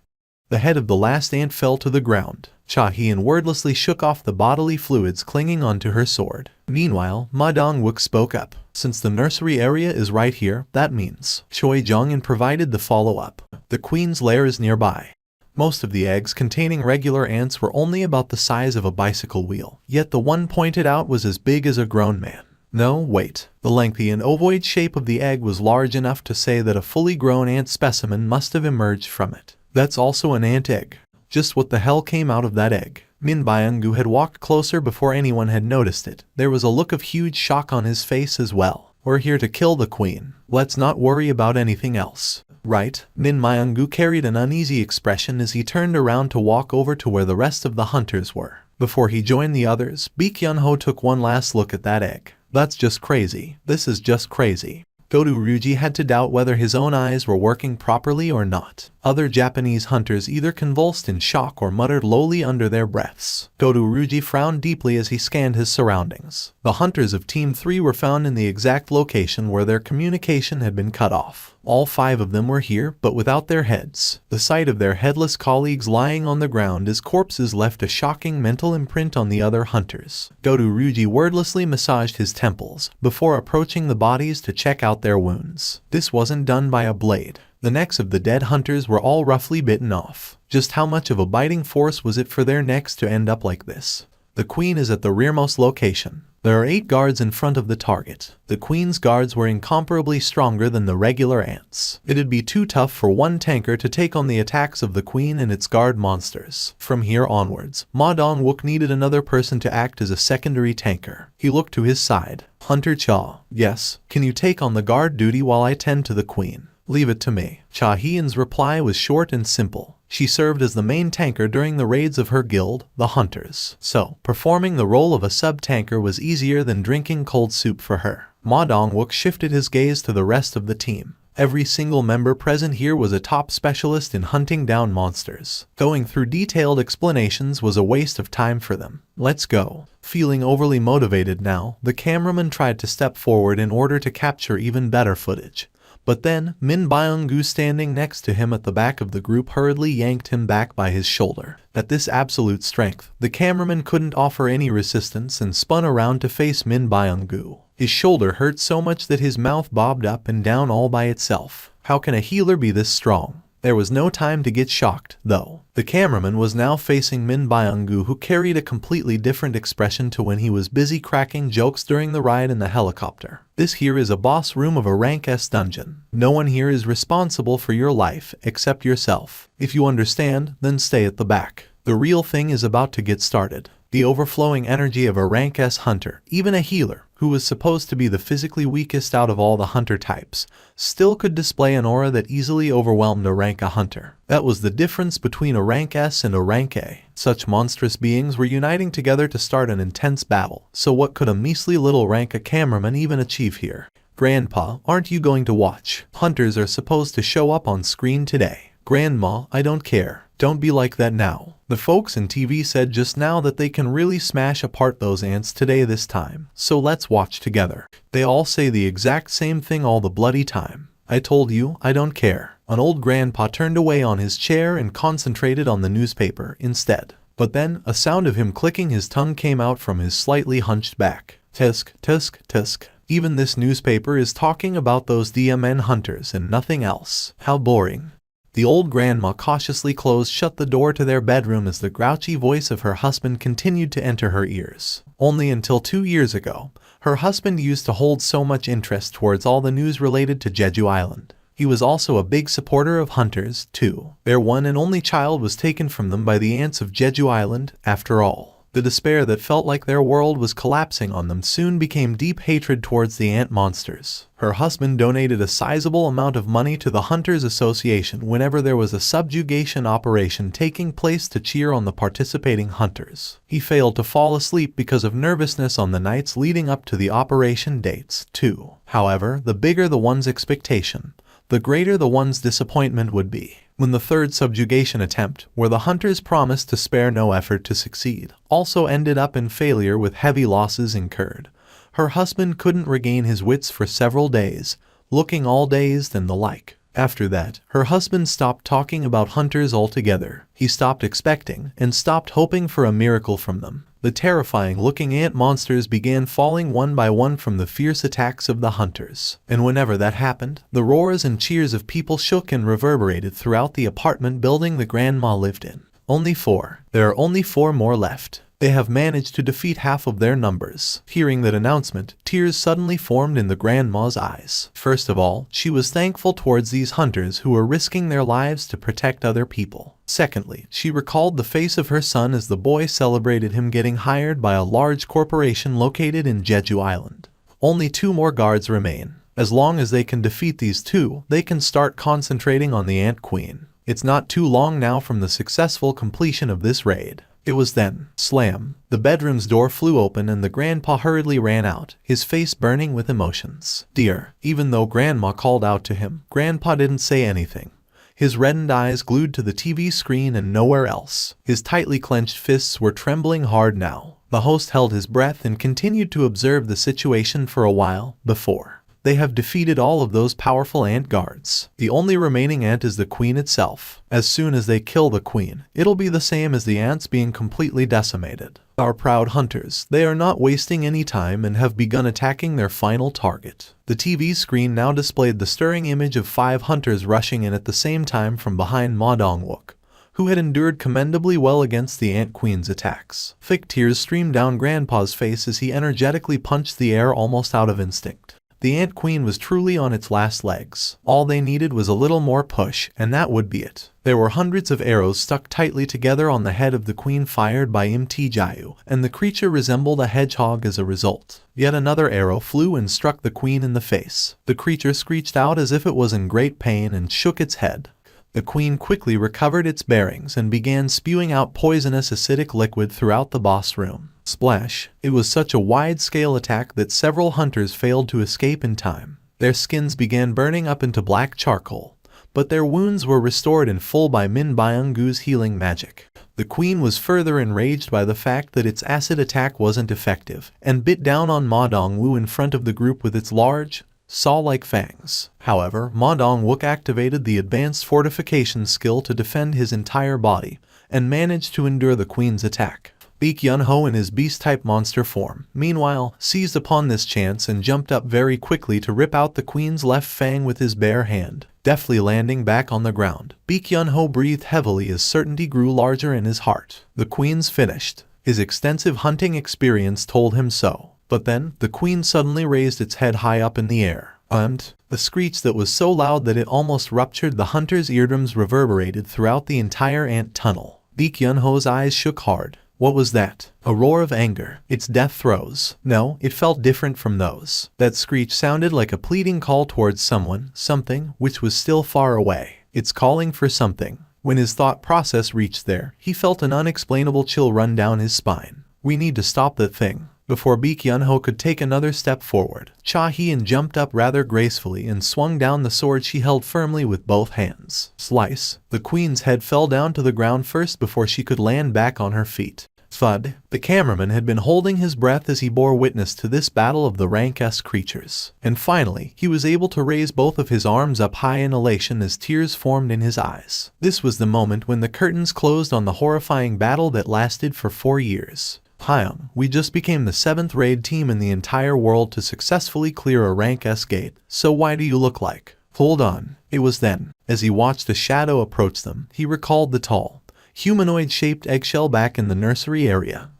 The head of the last ant fell to the ground. Cha Hyun wordlessly shook off the bodily fluids clinging onto her sword. Meanwhile, Ma Dong-wook spoke up. "Since the nursery area is right here, that means..." Choi Jong-un provided the follow-up. "The queen's lair is nearby." Most of the eggs containing regular ants were only about the size of a bicycle wheel, yet the one pointed out was as big as a grown man. No, wait. The lengthy and ovoid shape of the egg was large enough to say that a fully grown ant specimen must have emerged from it. "That's also an ant egg. Just what the hell came out of that egg?" Min Byung-gu had walked closer before anyone had noticed it. There was a look of huge shock on his face as well. "We're here to kill the queen. Let's not worry about anything else." "Right?" Min Byung-gu carried an uneasy expression as he turned around to walk over to where the rest of the hunters were. Before he joined the others, Baek Yun-ho took one last look at that egg. "That's just crazy. This is just crazy." Godu Ryuji had to doubt whether his own eyes were working properly or not. Other Japanese hunters either convulsed in shock or muttered lowly under their breaths. Godu Ryuji frowned deeply as he scanned his surroundings. The hunters of Team 3 were found in the exact location where their communication had been cut off. All 5 of them were here, but without their heads. The sight of their headless colleagues lying on the ground as corpses left a shocking mental imprint on the other hunters. Godu Ryuji wordlessly massaged his temples before approaching the bodies to check out their wounds. This wasn't done by a blade. The necks of the dead hunters were all roughly bitten off. Just how much of a biting force was it for their necks to end up like this? The queen is at the rearmost location. There are 8 guards in front of the target. The queen's guards were incomparably stronger than the regular ants. It'd be too tough for one tanker to take on the attacks of the queen and its guard monsters. From here onwards, Ma Dong-wook needed another person to act as a secondary tanker. He looked to his side. "Hunter Cha." "Yes." "Can you take on the guard duty while I tend to the queen?" "Leave it to me." Cha Hyun's reply was short and simple. She served as the main tanker during the raids of her guild, the Hunters. So, performing the role of a sub-tanker was easier than drinking cold soup for her. Ma Dong-wook shifted his gaze to the rest of the team. Every single member present here was a top specialist in hunting down monsters. Going through detailed explanations was a waste of time for them. "Let's go." Feeling overly motivated now, the cameraman tried to step forward in order to capture even better footage. But then, Min Byung-gu standing next to him at the back of the group hurriedly yanked him back by his shoulder. At this absolute strength, the cameraman couldn't offer any resistance and spun around to face Min Byung-gu. His shoulder hurt so much that his mouth bobbed up and down all by itself. How can a healer be this strong? There was no time to get shocked, though. The cameraman was now facing Min Byung-gu, who carried a completely different expression to when he was busy cracking jokes during the ride in the helicopter. "This here is a boss room of a rank S dungeon. No one here is responsible for your life except yourself. If you understand, then stay at the back. The real thing is about to get started." The overflowing energy of a rank S hunter, even a healer, who was supposed to be the physically weakest out of all the hunter types, still could display an aura that easily overwhelmed a rank A hunter. That was the difference between a rank S and a rank A. Such monstrous beings were uniting together to start an intense battle. So what could a measly little rank A cameraman even achieve here? "Grandpa, aren't you going to watch? Hunters are supposed to show up on screen today." Grandma, I don't care. Don't be like that now. The folks in TV said just now that they can really smash apart those ants today this time. So let's watch together. They all say the exact same thing all the bloody time. I told you, I don't care. An old grandpa turned away on his chair and concentrated on the newspaper instead. But then, a sound of him clicking his tongue came out from his slightly hunched back. Tisk, tisk, tisk. Even this newspaper is talking about those DMN hunters and nothing else. How boring. The old grandma cautiously closed shut the door to their bedroom as the grouchy voice of her husband continued to enter her ears. Only until 2 years ago, her husband used to hold so much interest towards all the news related to Jeju Island. He was also a big supporter of hunters, too. Their one and only child was taken from them by the ants of Jeju Island, after all. The despair that felt like their world was collapsing on them soon became deep hatred towards the ant monsters. Her husband donated a sizable amount of money to the Hunters Association whenever there was a subjugation operation taking place to cheer on the participating hunters. He failed to fall asleep because of nervousness on the nights leading up to the operation dates, too. However, the bigger the one's expectation, the greater the one's disappointment would be. When the third subjugation attempt, where the hunters promised to spare no effort to succeed, also ended up in failure with heavy losses incurred, her husband couldn't regain his wits for several days, looking all dazed and the like. After that, her husband stopped talking about hunters altogether. He stopped expecting and stopped hoping for a miracle from them. The terrifying-looking ant monsters began falling one by one from the fierce attacks of the hunters. And whenever that happened, the roars and cheers of people shook and reverberated throughout the apartment building the grandma lived in. Only 4. There are only 4 more left. They have managed to defeat half of their numbers. Hearing that announcement, tears suddenly formed in the grandma's eyes. First of all, she was thankful towards these hunters who were risking their lives to protect other people. Secondly, she recalled the face of her son as the boy celebrated him getting hired by a large corporation located in Jeju Island. Only 2 more guards remain. As long as they can defeat these 2, they can start concentrating on the Ant Queen. It's not too long now from the successful completion of this raid. It was then, slam, the bedroom's door flew open and the grandpa hurriedly ran out, his face burning with emotions. Dear, even though grandma called out to him, grandpa didn't say anything. His reddened eyes glued to the TV screen and nowhere else. His tightly clenched fists were trembling hard now. The host held his breath and continued to observe the situation for a while before. They have defeated all of those powerful ant guards. The only remaining ant is the queen itself. As soon as they kill the queen, it'll be the same as the ants being completely decimated. Our proud hunters, they are not wasting any time and have begun attacking their final target. The TV screen now displayed the stirring image of 5 hunters rushing in at the same time from behind Ma Dong-wook, who had endured commendably well against the Ant Queen's attacks. Thick tears streamed down Grandpa's face as he energetically punched the air almost out of instinct. The Ant Queen was truly on its last legs. All they needed was a little more push, and that would be it. There were hundreds of arrows stuck tightly together on the head of the queen fired by Jayu, and the creature resembled a hedgehog as a result. Yet another arrow flew and struck the queen in the face. The creature screeched out as if it was in great pain and shook its head. The queen quickly recovered its bearings and began spewing out poisonous acidic liquid throughout the boss room. Splash! It was such a wide-scale attack that several hunters failed to escape in time. Their skins began burning up into black charcoal, but their wounds were restored in full by Min Byung-gu's healing magic. The queen was further enraged by the fact that its acid attack wasn't effective, and bit down on Ma Dong-woo in front of the group with its large, saw-like fangs. However, Ma Dong-wook activated the advanced fortification skill to defend his entire body, and managed to endure the queen's attack. Baek Yun-ho in his beast-type monster form, meanwhile, seized upon this chance and jumped up very quickly to rip out the queen's left fang with his bare hand, deftly landing back on the ground. Baek Yun-ho breathed heavily as certainty grew larger in his heart. The queen's finished. His extensive hunting experience told him so. But then, the queen suddenly raised its head high up in the air, and a screech that was so loud that it almost ruptured the hunter's eardrums reverberated throughout the entire ant tunnel. Baek Yun-ho's eyes shook hard. What was that? A roar of anger. Its death throes. No, it felt different from those. That screech sounded like a pleading call towards someone, something, which was still far away. It's calling for something. When his thought process reached there, he felt an unexplainable chill run down his spine. We need to stop that thing. Before Baek Yun-ho could take another step forward, Cha Hee-in jumped up rather gracefully and swung down the sword she held firmly with both hands. Slice! The queen's head fell down to the ground first before she could land back on her feet. Thud! The cameraman had been holding his breath as he bore witness to this battle of the rank S creatures. And finally, he was able to raise both of his arms up high in elation as tears formed in his eyes. This was the moment when the curtains closed on the horrifying battle that lasted for 4 years. Hyung, we just became the 7th raid team in the entire world to successfully clear a rank S gate, so why do you look like? Hold on. It was then. As he watched a shadow approach them, he recalled the tall, humanoid-shaped eggshell back in the nursery area.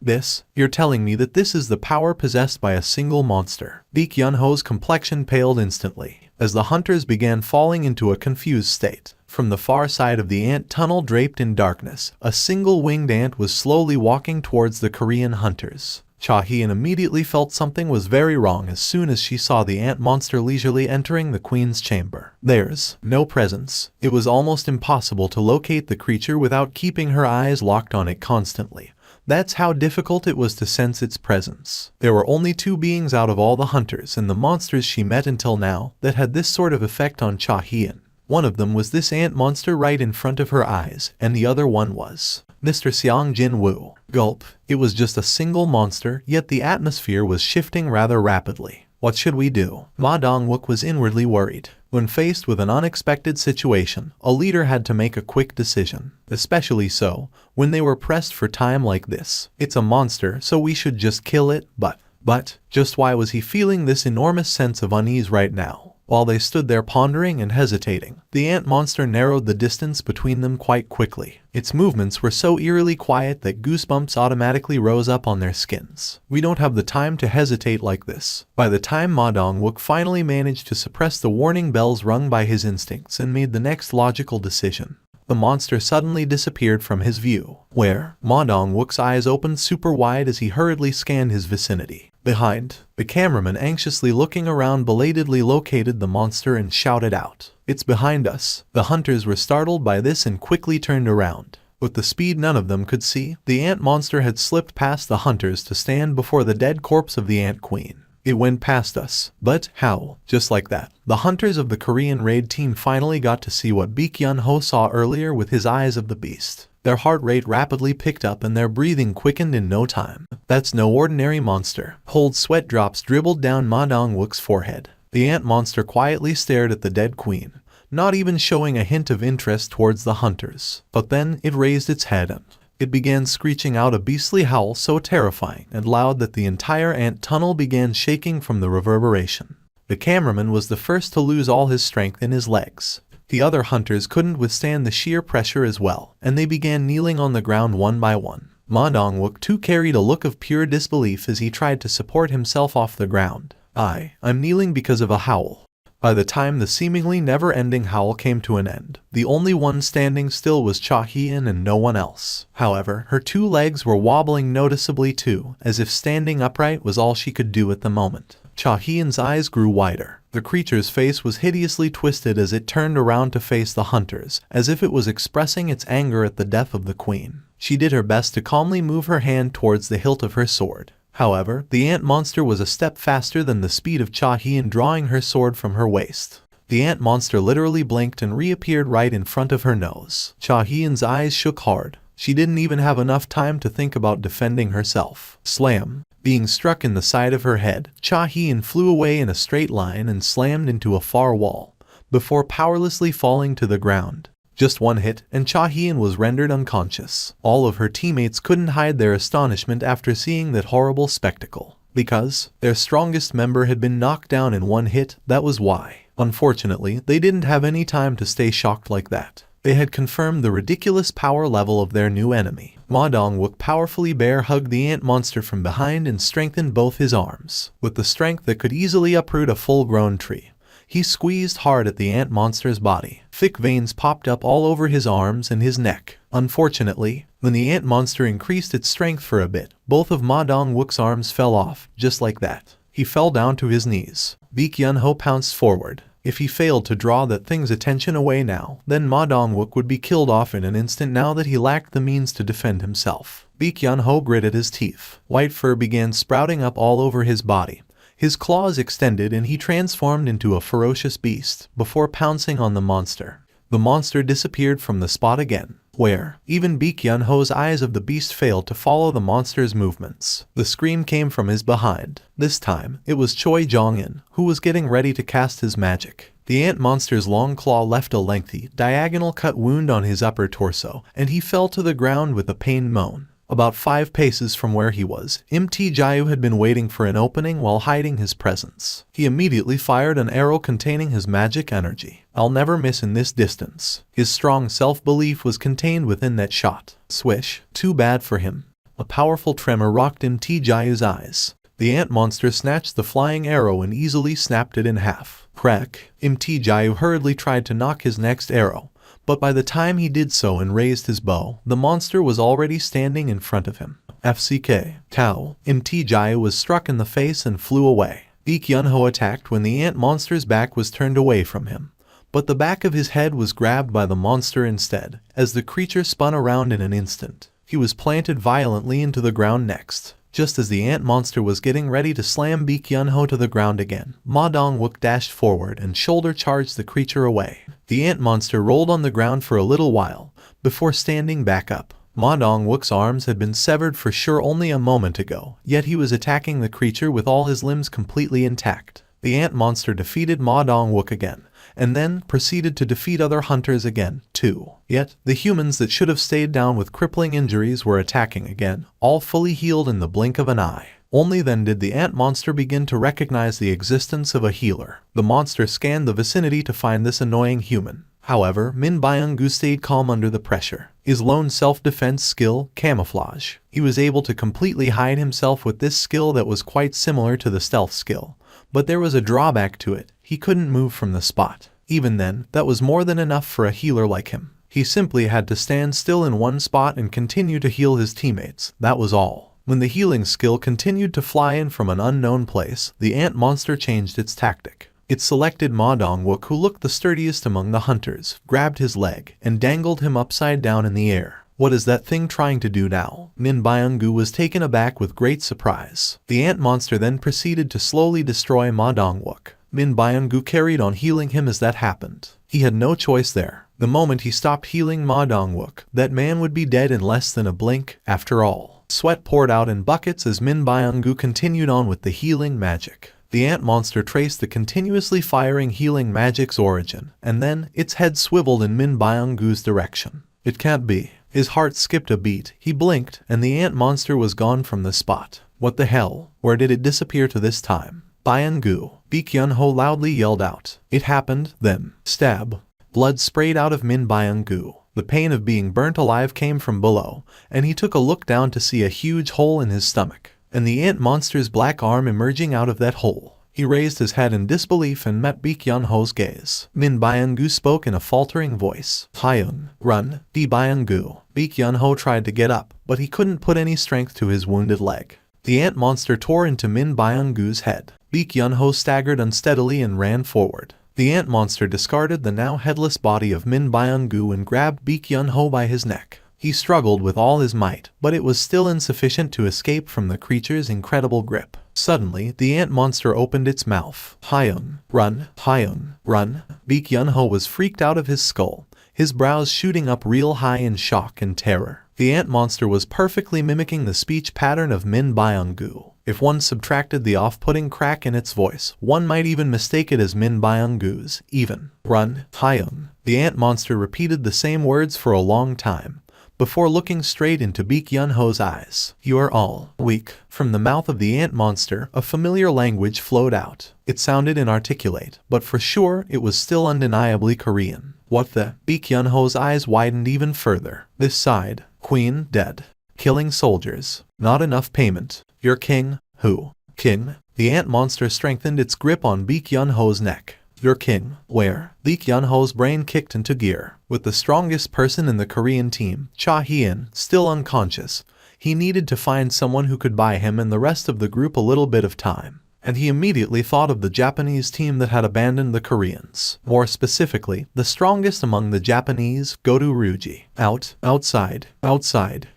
You're telling me that this is the power possessed by a single monster. Baek Yun-ho's complexion paled instantly, as the hunters began falling into a confused state. From the far side of the ant tunnel draped in darkness, a single winged ant was slowly walking towards the Korean hunters. Cha Hee-in immediately felt something was very wrong as soon as she saw the ant monster leisurely entering the queen's chamber. There's no presence. It was almost impossible to locate the creature without keeping her eyes locked on it constantly. That's how difficult it was to sense its presence. There were only 2 beings out of all the hunters and the monsters she met until now that had this sort of effect on Cha Hee-in. One of them was this ant monster right in front of her eyes, and the other one was Mr. Seong Jin-woo. Gulp. It was just a single monster, yet the atmosphere was shifting rather rapidly. What should we do? Ma Dong-wook was inwardly worried. When faced with an unexpected situation, a leader had to make a quick decision. Especially so, when they were pressed for time like this. It's a monster, so we should just kill it, but, just why was he feeling this enormous sense of unease right now? While they stood there pondering and hesitating, the ant monster narrowed the distance between them quite quickly. Its movements were so eerily quiet that goosebumps automatically rose up on their skins. We don't have the time to hesitate like this. By the time Ma Dong-wook finally managed to suppress the warning bells rung by his instincts and made the next logical decision, the monster suddenly disappeared from his view. Where? Ma Dong-wook's eyes opened super wide as he hurriedly scanned his vicinity. Behind, the cameraman, anxiously looking around, belatedly located the monster and shouted out, "It's behind us." The hunters were startled by this and quickly turned around. With the speed none of them could see, the ant monster had slipped past the hunters to stand before the dead corpse of the ant queen. It went past us. But how? Just like that, the hunters of the Korean raid team finally got to see what Baek Yun-ho saw earlier with his eyes of the beast. Their heart rate rapidly picked up and their breathing quickened in no time. That's no ordinary monster. Cold sweat drops dribbled down Ma Dong-wook's forehead. The ant monster quietly stared at the dead queen, not even showing a hint of interest towards the hunters. But then it raised its head and it began screeching out a beastly howl so terrifying and loud that the entire ant tunnel began shaking from the reverberation. The cameraman was the first to lose all his strength in his legs. The other hunters couldn't withstand the sheer pressure as well, and they began kneeling on the ground one by one. Ma Dong-wook too carried a look of pure disbelief as he tried to support himself off the ground. I'm kneeling because of a howl. By the time the seemingly never-ending howl came to an end, the only one standing still was Cha Hee-in and no one else. However, her 2 legs were wobbling noticeably too, as if standing upright was all she could do at the moment. Cha Hee-in's eyes grew wider. The creature's face was hideously twisted as it turned around to face the hunters, as if it was expressing its anger at the death of the queen. She did her best to calmly move her hand towards the hilt of her sword. However, the ant monster was a step faster than the speed of Cha Hee-in, drawing her sword from her waist. The ant monster literally blinked and reappeared right in front of her nose. Cha Hee-in's eyes shook hard. She didn't even have enough time to think about defending herself. Slam! Being struck in the side of her head, Cha Hee-in flew away in a straight line and slammed into a far wall, before powerlessly falling to the ground. Just one hit, and Cha Hee-in was rendered unconscious. All of her teammates couldn't hide their astonishment after seeing that horrible spectacle. Because their strongest member had been knocked down in one hit, that was why. Unfortunately, they didn't have any time to stay shocked like that. They had confirmed the ridiculous power level of their new enemy. Ma Dong-wook powerfully bear hugged the ant monster from behind and strengthened both his arms. With the strength that could easily uproot a full-grown tree, he squeezed hard at the ant monster's body. Thick veins popped up all over his arms and his neck. Unfortunately, when the ant monster increased its strength for a bit, both of Ma Dong-wook's arms fell off, just like that. He fell down to his knees. Baek Yun-ho pounced forward. If he failed to draw that thing's attention away now, then Ma Dong-wook would be killed off in an instant now that he lacked the means to defend himself. Baek Yun-ho gritted his teeth. White fur began sprouting up all over his body. His claws extended and he transformed into a ferocious beast before pouncing on the monster. The monster disappeared from the spot again, where even Baek Yun-ho's eyes of the beast failed to follow the monster's movements. The scream came from his behind. This time, it was Choi Jong-in, who was getting ready to cast his magic. The ant monster's long claw left a lengthy, diagonal cut wound on his upper torso, and he fell to the ground with a pained moan. About 5 paces from where he was, Mt. Jayu had been waiting for an opening while hiding his presence. He immediately fired an arrow containing his magic energy. I'll never miss in this distance. His strong self-belief was contained within that shot. Swish. Too bad for him. A powerful tremor rocked Mt. Jayu's eyes. The ant monster snatched the flying arrow and easily snapped it in half. Crack. Mt. Jayu hurriedly tried to knock his next arrow. But by the time he did so and raised his bow, the monster was already standing in front of him. FCK. Tao. Mt. Jayu was struck in the face and flew away. Baek Yun-ho attacked when the ant monster's back was turned away from him. But the back of his head was grabbed by the monster instead, as the creature spun around in an instant. He was planted violently into the ground next. Just as the ant monster was getting ready to slam Baek Yun-ho to the ground again, Ma Dong-wook dashed forward and shoulder-charged the creature away. The ant monster rolled on the ground for a little while, before standing back up. Ma Dong-wook's arms had been severed for sure only a moment ago, yet he was attacking the creature with all his limbs completely intact. The ant monster defeated Ma Dong-wook again, and then proceeded to defeat other hunters again, too. Yet, the humans that should have stayed down with crippling injuries were attacking again, all fully healed in the blink of an eye. Only then did the ant monster begin to recognize the existence of a healer. The monster scanned the vicinity to find this annoying human. However, Min Byung-gu stayed calm under the pressure. His lone self-defense skill, camouflage. He was able to completely hide himself with this skill that was quite similar to the stealth skill. But there was a drawback to it. He couldn't move from the spot. Even then, that was more than enough for a healer like him. He simply had to stand still in one spot and continue to heal his teammates. That was all. When the healing skill continued to fly in from an unknown place, the ant monster changed its tactic. It selected Ma Dong-wook, who looked the sturdiest among the hunters, grabbed his leg, and dangled him upside down in the air. What is that thing trying to do now? Min Byung-gu was taken aback with great surprise. The ant monster then proceeded to slowly destroy Ma Dong-wook. Min Byung-gu carried on healing him as that happened. He had no choice there. The moment he stopped healing Ma Dong-wook, that man would be dead in less than a blink, after all. Sweat poured out in buckets as Min Byung-gu continued on with the healing magic. The ant monster traced the continuously firing healing magic's origin, and then its head swiveled in Min Byung-gu's direction. It can't be. His heart skipped a beat, he blinked, and the ant monster was gone from the spot. What the hell? Where did it disappear to this time? Byung-gu. Baek Yun-ho loudly yelled out. It happened, then. Stab. Blood sprayed out of Min Byung-gu. The pain of being burnt alive came from below, and he took a look down to see a huge hole in his stomach, and the ant monster's black arm emerging out of that hole. He raised his head in disbelief and met Baek Yun-ho's gaze. Min Byung-gu spoke in a faltering voice. Hyung, run, D. Byung-gu. Baek Yun-ho tried to get up, but he couldn't put any strength to his wounded leg. The ant monster tore into Min Byung-gu's head. Baek Yun-ho staggered unsteadily and ran forward. The ant monster discarded the now headless body of Min Byung-gu and grabbed Baek Yun-ho by his neck. He struggled with all his might, but it was still insufficient to escape from the creature's incredible grip. Suddenly, the ant monster opened its mouth. Hyung, run, Hyung, run. Baek Yun-ho was freaked out of his skull, his brows shooting up real high in shock and terror. The ant monster was perfectly mimicking the speech pattern of Min Byung-gu. If one subtracted the off-putting crack in its voice, one might even mistake it as Min Byung-gu's. Even. Run, Hyung. The ant monster repeated the same words for a long time, before looking straight into Baek Yun-ho's eyes. You are all weak. From the mouth of the ant monster, a familiar language flowed out. It sounded inarticulate, but for sure it was still undeniably Korean. What the? Baek Yun-ho's eyes widened even further. This side. Queen, dead. Killing soldiers. Not enough payment. Your king? Who? King? The ant monster strengthened its grip on Baek Yun-ho's neck. Your king? Where? Baek Yun-ho's brain kicked into gear. With the strongest person in the Korean team, Cha Hyun, still unconscious, he needed to find someone who could buy him and the rest of the group a little bit of time. and he immediately thought of the Japanese team that had abandoned the Koreans. More specifically, the strongest among the Japanese, Goto-Ryuji. Outside.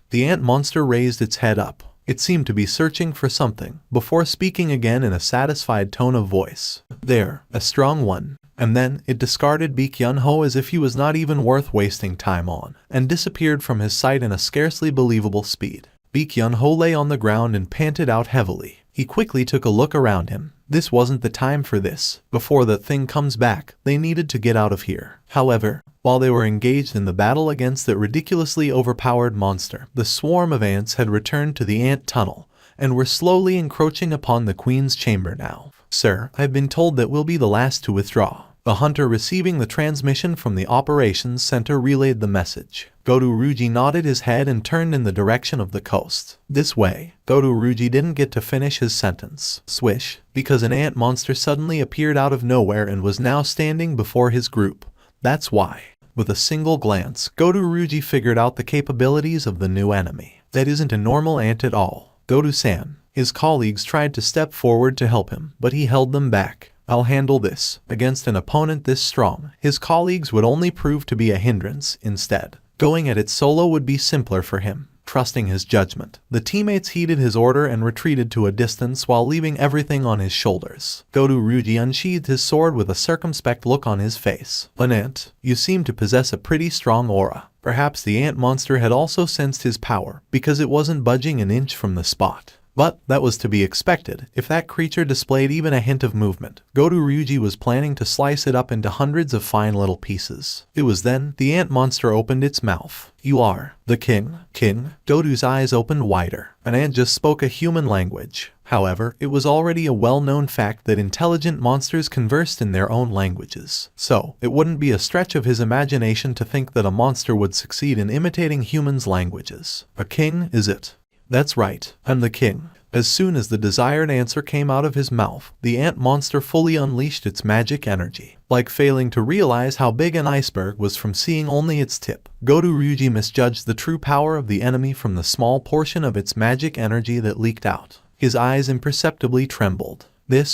The ant monster raised its head up. It seemed to be searching for something, before speaking again in a satisfied tone of voice. There, a strong one. And then, it discarded Baek Yun-ho as if he was not even worth wasting time on, and disappeared from his sight in a scarcely believable speed. Baek Yun-ho lay on the ground and panted out heavily. He quickly took a look around him. This wasn't the time for this. Before that thing comes back, they needed to get out of here. However, while they were engaged in the battle against that ridiculously overpowered monster, the swarm of ants had returned to the ant tunnel, and were slowly encroaching upon the Queen's chamber now. Sir, I've been told that we'll be the last to withdraw. The hunter receiving the transmission from the operations center relayed the message. Goto-Ryuji nodded his head and turned in the direction of the coast. This way. Goto-Ryuji didn't get to finish his sentence. Swish, because an ant monster suddenly appeared out of nowhere and was now standing before his group. That's why. With a single glance, Goto-Ryuji figured out the capabilities of the new enemy. That isn't a normal ant at all. Goto-san. His colleagues tried to step forward to help him, but he held them back. I'll handle this. Against an opponent this strong, his colleagues would only prove to be a hindrance. Instead, going at it solo would be simpler for him. Trusting his judgment, the teammates heeded his order and retreated to a distance while leaving everything on his shoulders. Goto-Ryuji unsheathed his sword with a circumspect look on his face. An ant, you seem to possess a pretty strong aura. Perhaps the ant monster had also sensed his power, because it wasn't budging an inch from the spot. But that was to be expected. If that creature displayed even a hint of movement, Goto-Ryuji was planning to slice it up into hundreds of fine little pieces. It was then the ant monster opened its mouth. You are the king? King? Goto's eyes opened wider. An ant just spoke a human language. However, it was already a well-known fact that intelligent monsters conversed in their own languages. So, it wouldn't be a stretch of his imagination to think that a monster would succeed in imitating humans' languages. A king, is it? That's right, I'm the king. As soon as the desired answer came out of his mouth, the ant monster fully unleashed its magic energy. Like failing to realize how big an iceberg was from seeing only its tip, Goto-Ryuji misjudged the true power of the enemy from the small portion of its magic energy that leaked out. His eyes imperceptibly trembled.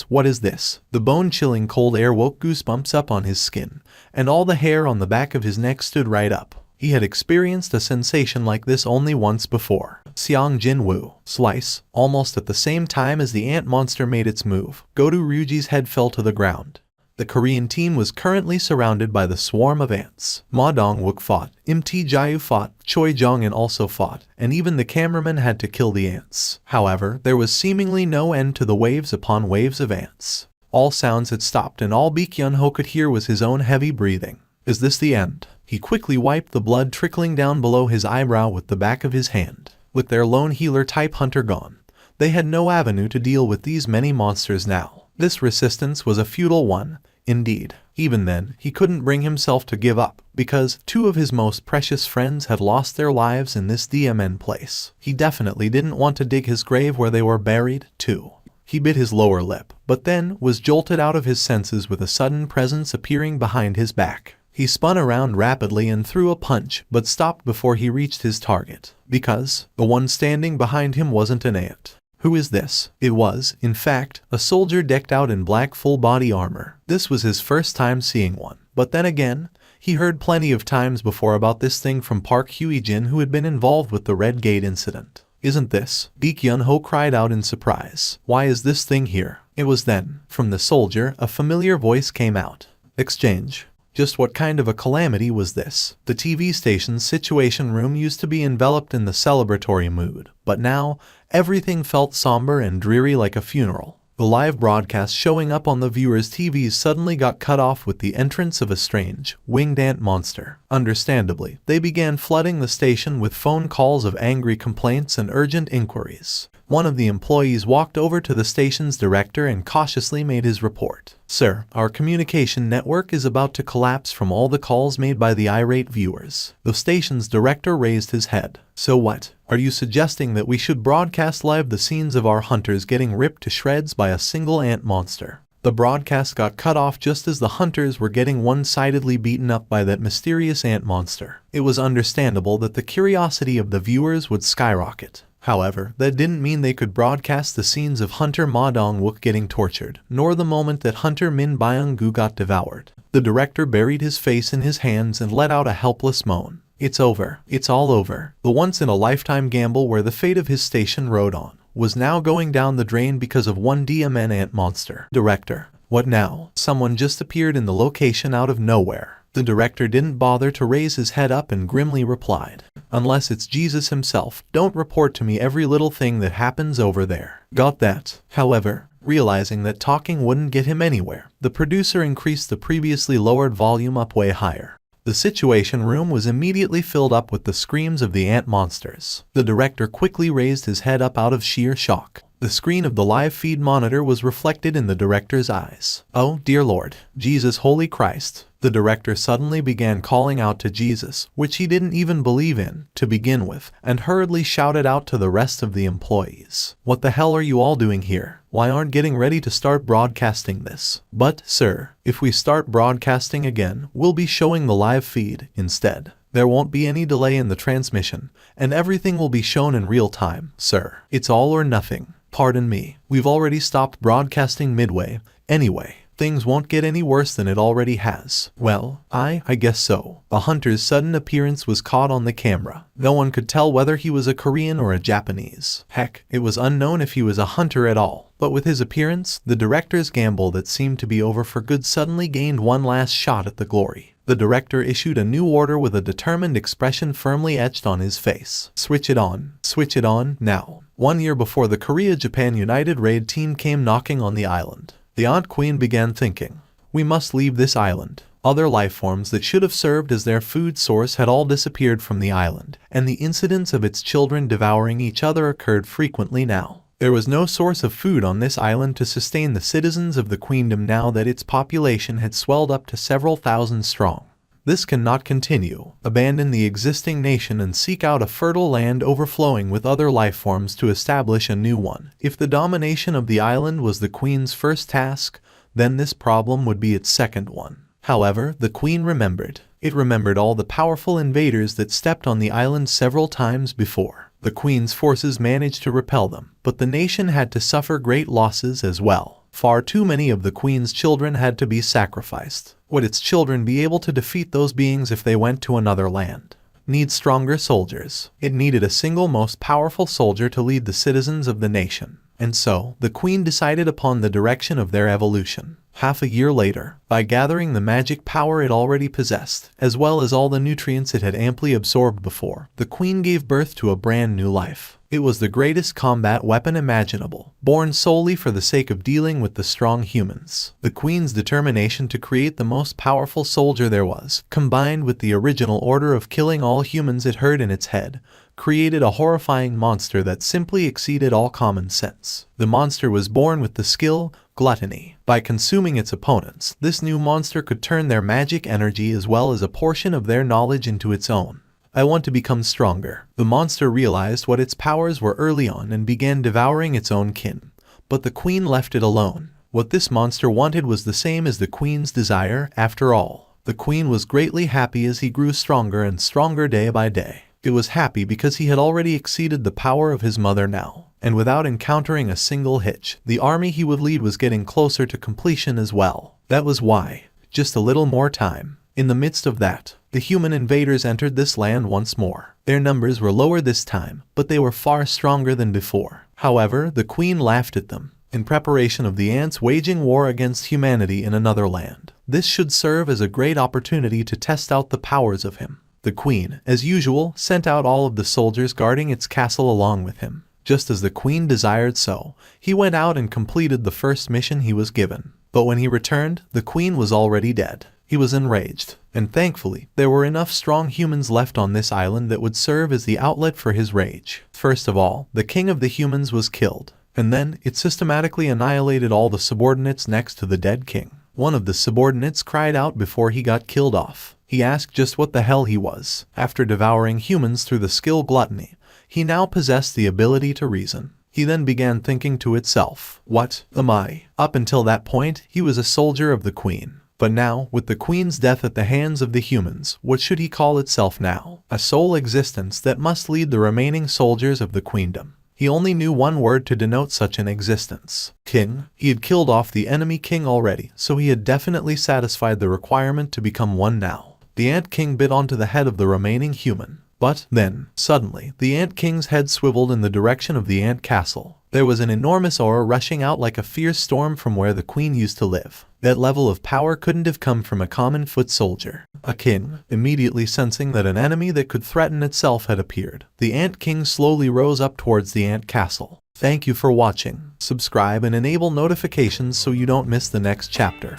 What is this? The bone-chilling cold air woke goosebumps up on his skin, and all the hair on the back of his neck stood right up. He had experienced a sensation like this only once before. Xiang Jinwu. Slice. Almost at the same time as the ant monster made its move, Goto-Ryuji's head fell to the ground. The Korean team was currently surrounded by the swarm of ants. Ma Dong-wook fought, Mt. Jayu fought, Choi Jong-in also fought, and even the cameraman had to kill the ants. However, there was seemingly no end to the waves upon waves of ants. All sounds had stopped and all Baek Yun-ho could hear was his own heavy breathing. Is this the end? He quickly wiped the blood trickling down below his eyebrow with the back of his hand. With their lone healer-type hunter gone, they had no avenue to deal with these many monsters now. This resistance was a futile one, indeed. Even then, he couldn't bring himself to give up, because 2 of his most precious friends had lost their lives in this DMN place. He definitely didn't want to dig his grave where they were buried, too. He bit his lower lip, but then was jolted out of his senses with a sudden presence appearing behind his back. He spun around rapidly and threw a punch, but stopped before he reached his target. Because the one standing behind him wasn't an ant. Who is this? It was, in fact, a soldier decked out in black full-body armor. This was his first time seeing one. But then again, he heard plenty of times before about this thing from Park Hye-jin, who had been involved with the Red Gate incident. Isn't this? Baek Yun-ho cried out in surprise. Why is this thing here? It was then, from the soldier, a familiar voice came out. Exchange. Just what kind of a calamity was this? The TV station's situation room used to be enveloped in the celebratory mood, but now, everything felt somber and dreary like a funeral. The live broadcast showing up on the viewers' TVs suddenly got cut off with the entrance of a strange, winged ant monster. Understandably, they began flooding the station with phone calls of angry complaints and urgent inquiries. One of the employees walked over to the station's director and cautiously made his report. Sir, our communication network is about to collapse from all the calls made by the irate viewers. The station's director raised his head. So what? Are you suggesting that we should broadcast live the scenes of our hunters getting ripped to shreds by a single ant monster? The broadcast got cut off just as the hunters were getting one-sidedly beaten up by that mysterious ant monster. It was understandable that the curiosity of the viewers would skyrocket. However, that didn't mean they could broadcast the scenes of Hunter Ma Dong-wook getting tortured, nor the moment that Hunter Min Byung-gu got devoured. The director buried his face in his hands and let out a helpless moan. It's over. It's all over. The once-in-a-lifetime gamble where the fate of his station rode on was now going down the drain because of one DMN ant monster. Director. What now? Someone just appeared in the location out of nowhere. The director didn't bother to raise his head up and grimly replied, "Unless it's Jesus himself, don't report to me every little thing that happens over there." Got that? However, realizing that talking wouldn't get him anywhere, the producer increased the previously lowered volume up way higher. The Situation Room was immediately filled up with the screams of the ant monsters. The director quickly raised his head up out of sheer shock. The screen of the live feed monitor was reflected in the director's eyes. "Oh, dear Lord, Jesus Holy Christ." The director suddenly began calling out to Jesus, which he didn't even believe in, to begin with, and hurriedly shouted out to the rest of the employees. "What the hell are you all doing here? Why aren't getting ready to start broadcasting this?" "But, sir, if we start broadcasting again, we'll be showing the live feed instead. There won't be any delay in the transmission, and everything will be shown in real time, sir. It's all or nothing." "Pardon me, we've already stopped broadcasting midway. Anyway, things won't get any worse than it already has." "Well, I guess so." The hunter's sudden appearance was caught on the camera. No one could tell whether he was a Korean or a Japanese. Heck, it was unknown if he was a hunter at all. But with his appearance, the director's gamble that seemed to be over for good suddenly gained one last shot at the glory. The director issued a new order with a determined expression firmly etched on his face. "Switch it on. Switch it on, now." 1 year before the Korea-Japan United Raid team came knocking on the island, the Ant Queen began thinking, "We must leave this island." Other lifeforms that should have served as their food source had all disappeared from the island, and the incidents of its children devouring each other occurred frequently now. There was no source of food on this island to sustain the citizens of the queendom now that its population had swelled up to several thousand strong. This cannot continue. Abandon the existing nation and seek out a fertile land overflowing with other lifeforms to establish a new one. If the domination of the island was the Queen's first task, then this problem would be its second one. However, the Queen remembered. It remembered all the powerful invaders that stepped on the island several times before. The Queen's forces managed to repel them, but the nation had to suffer great losses as well. Far too many of the Queen's children had to be sacrificed. Would its children be able to defeat those beings if they went to another land? Needs stronger soldiers. It needed a single most powerful soldier to lead the citizens of the nation. And so, the Queen decided upon the direction of their evolution. Half a year later, by gathering the magic power it already possessed, as well as all the nutrients it had amply absorbed before, the Queen gave birth to a brand new life. It was the greatest combat weapon imaginable, born solely for the sake of dealing with the strong humans. The Queen's determination to create the most powerful soldier there was, combined with the original order of killing all humans it heard in its head, created a horrifying monster that simply exceeded all common sense. The monster was born with the skill, gluttony. By consuming its opponents, this new monster could turn their magic energy as well as a portion of their knowledge into its own. "I want to become stronger." The monster realized what its powers were early on and began devouring its own kin. But the Queen left it alone. What this monster wanted was the same as the Queen's desire, after all. The Queen was greatly happy as he grew stronger and stronger day by day. It was happy because he had already exceeded the power of his mother now, and without encountering a single hitch, the army he would lead was getting closer to completion as well. That was why. Just a little more time. In the midst of that, the human invaders entered this land once more. Their numbers were lower this time, but they were far stronger than before. However, the Queen laughed at them, in preparation of the ants waging war against humanity in another land. This should serve as a great opportunity to test out the powers of him. The Queen, as usual, sent out all of the soldiers guarding its castle along with him. Just as the Queen desired so, he went out and completed the first mission he was given. But when he returned, the Queen was already dead. He was enraged, and thankfully, there were enough strong humans left on this island that would serve as the outlet for his rage. First of all, the king of the humans was killed, and then it systematically annihilated all the subordinates next to the dead king. One of the subordinates cried out before he got killed off. He asked just what the hell he was. After devouring humans through the skill gluttony, he now possessed the ability to reason. He then began thinking to itself, "What am I?" Up until that point, he was a soldier of the Queen. But now, with the Queen's death at the hands of the humans, what should he call itself now? a sole existence that must lead the remaining soldiers of the queendom. He only knew one word to denote such an existence: king. He had killed off the enemy king already, so he had definitely satisfied the requirement to become one now. The Ant King bit onto the head of the remaining human. But then, suddenly, the Ant King's head swiveled in the direction of the ant castle. There was an enormous aura rushing out like a fierce storm from where the queen used to live. That level of power couldn't have come from a common foot soldier. A king, immediately sensing that an enemy that could threaten itself had appeared. The Ant King slowly rose up towards the ant castle. Thank you for watching. Subscribe and enable notifications so you don't miss the next chapter.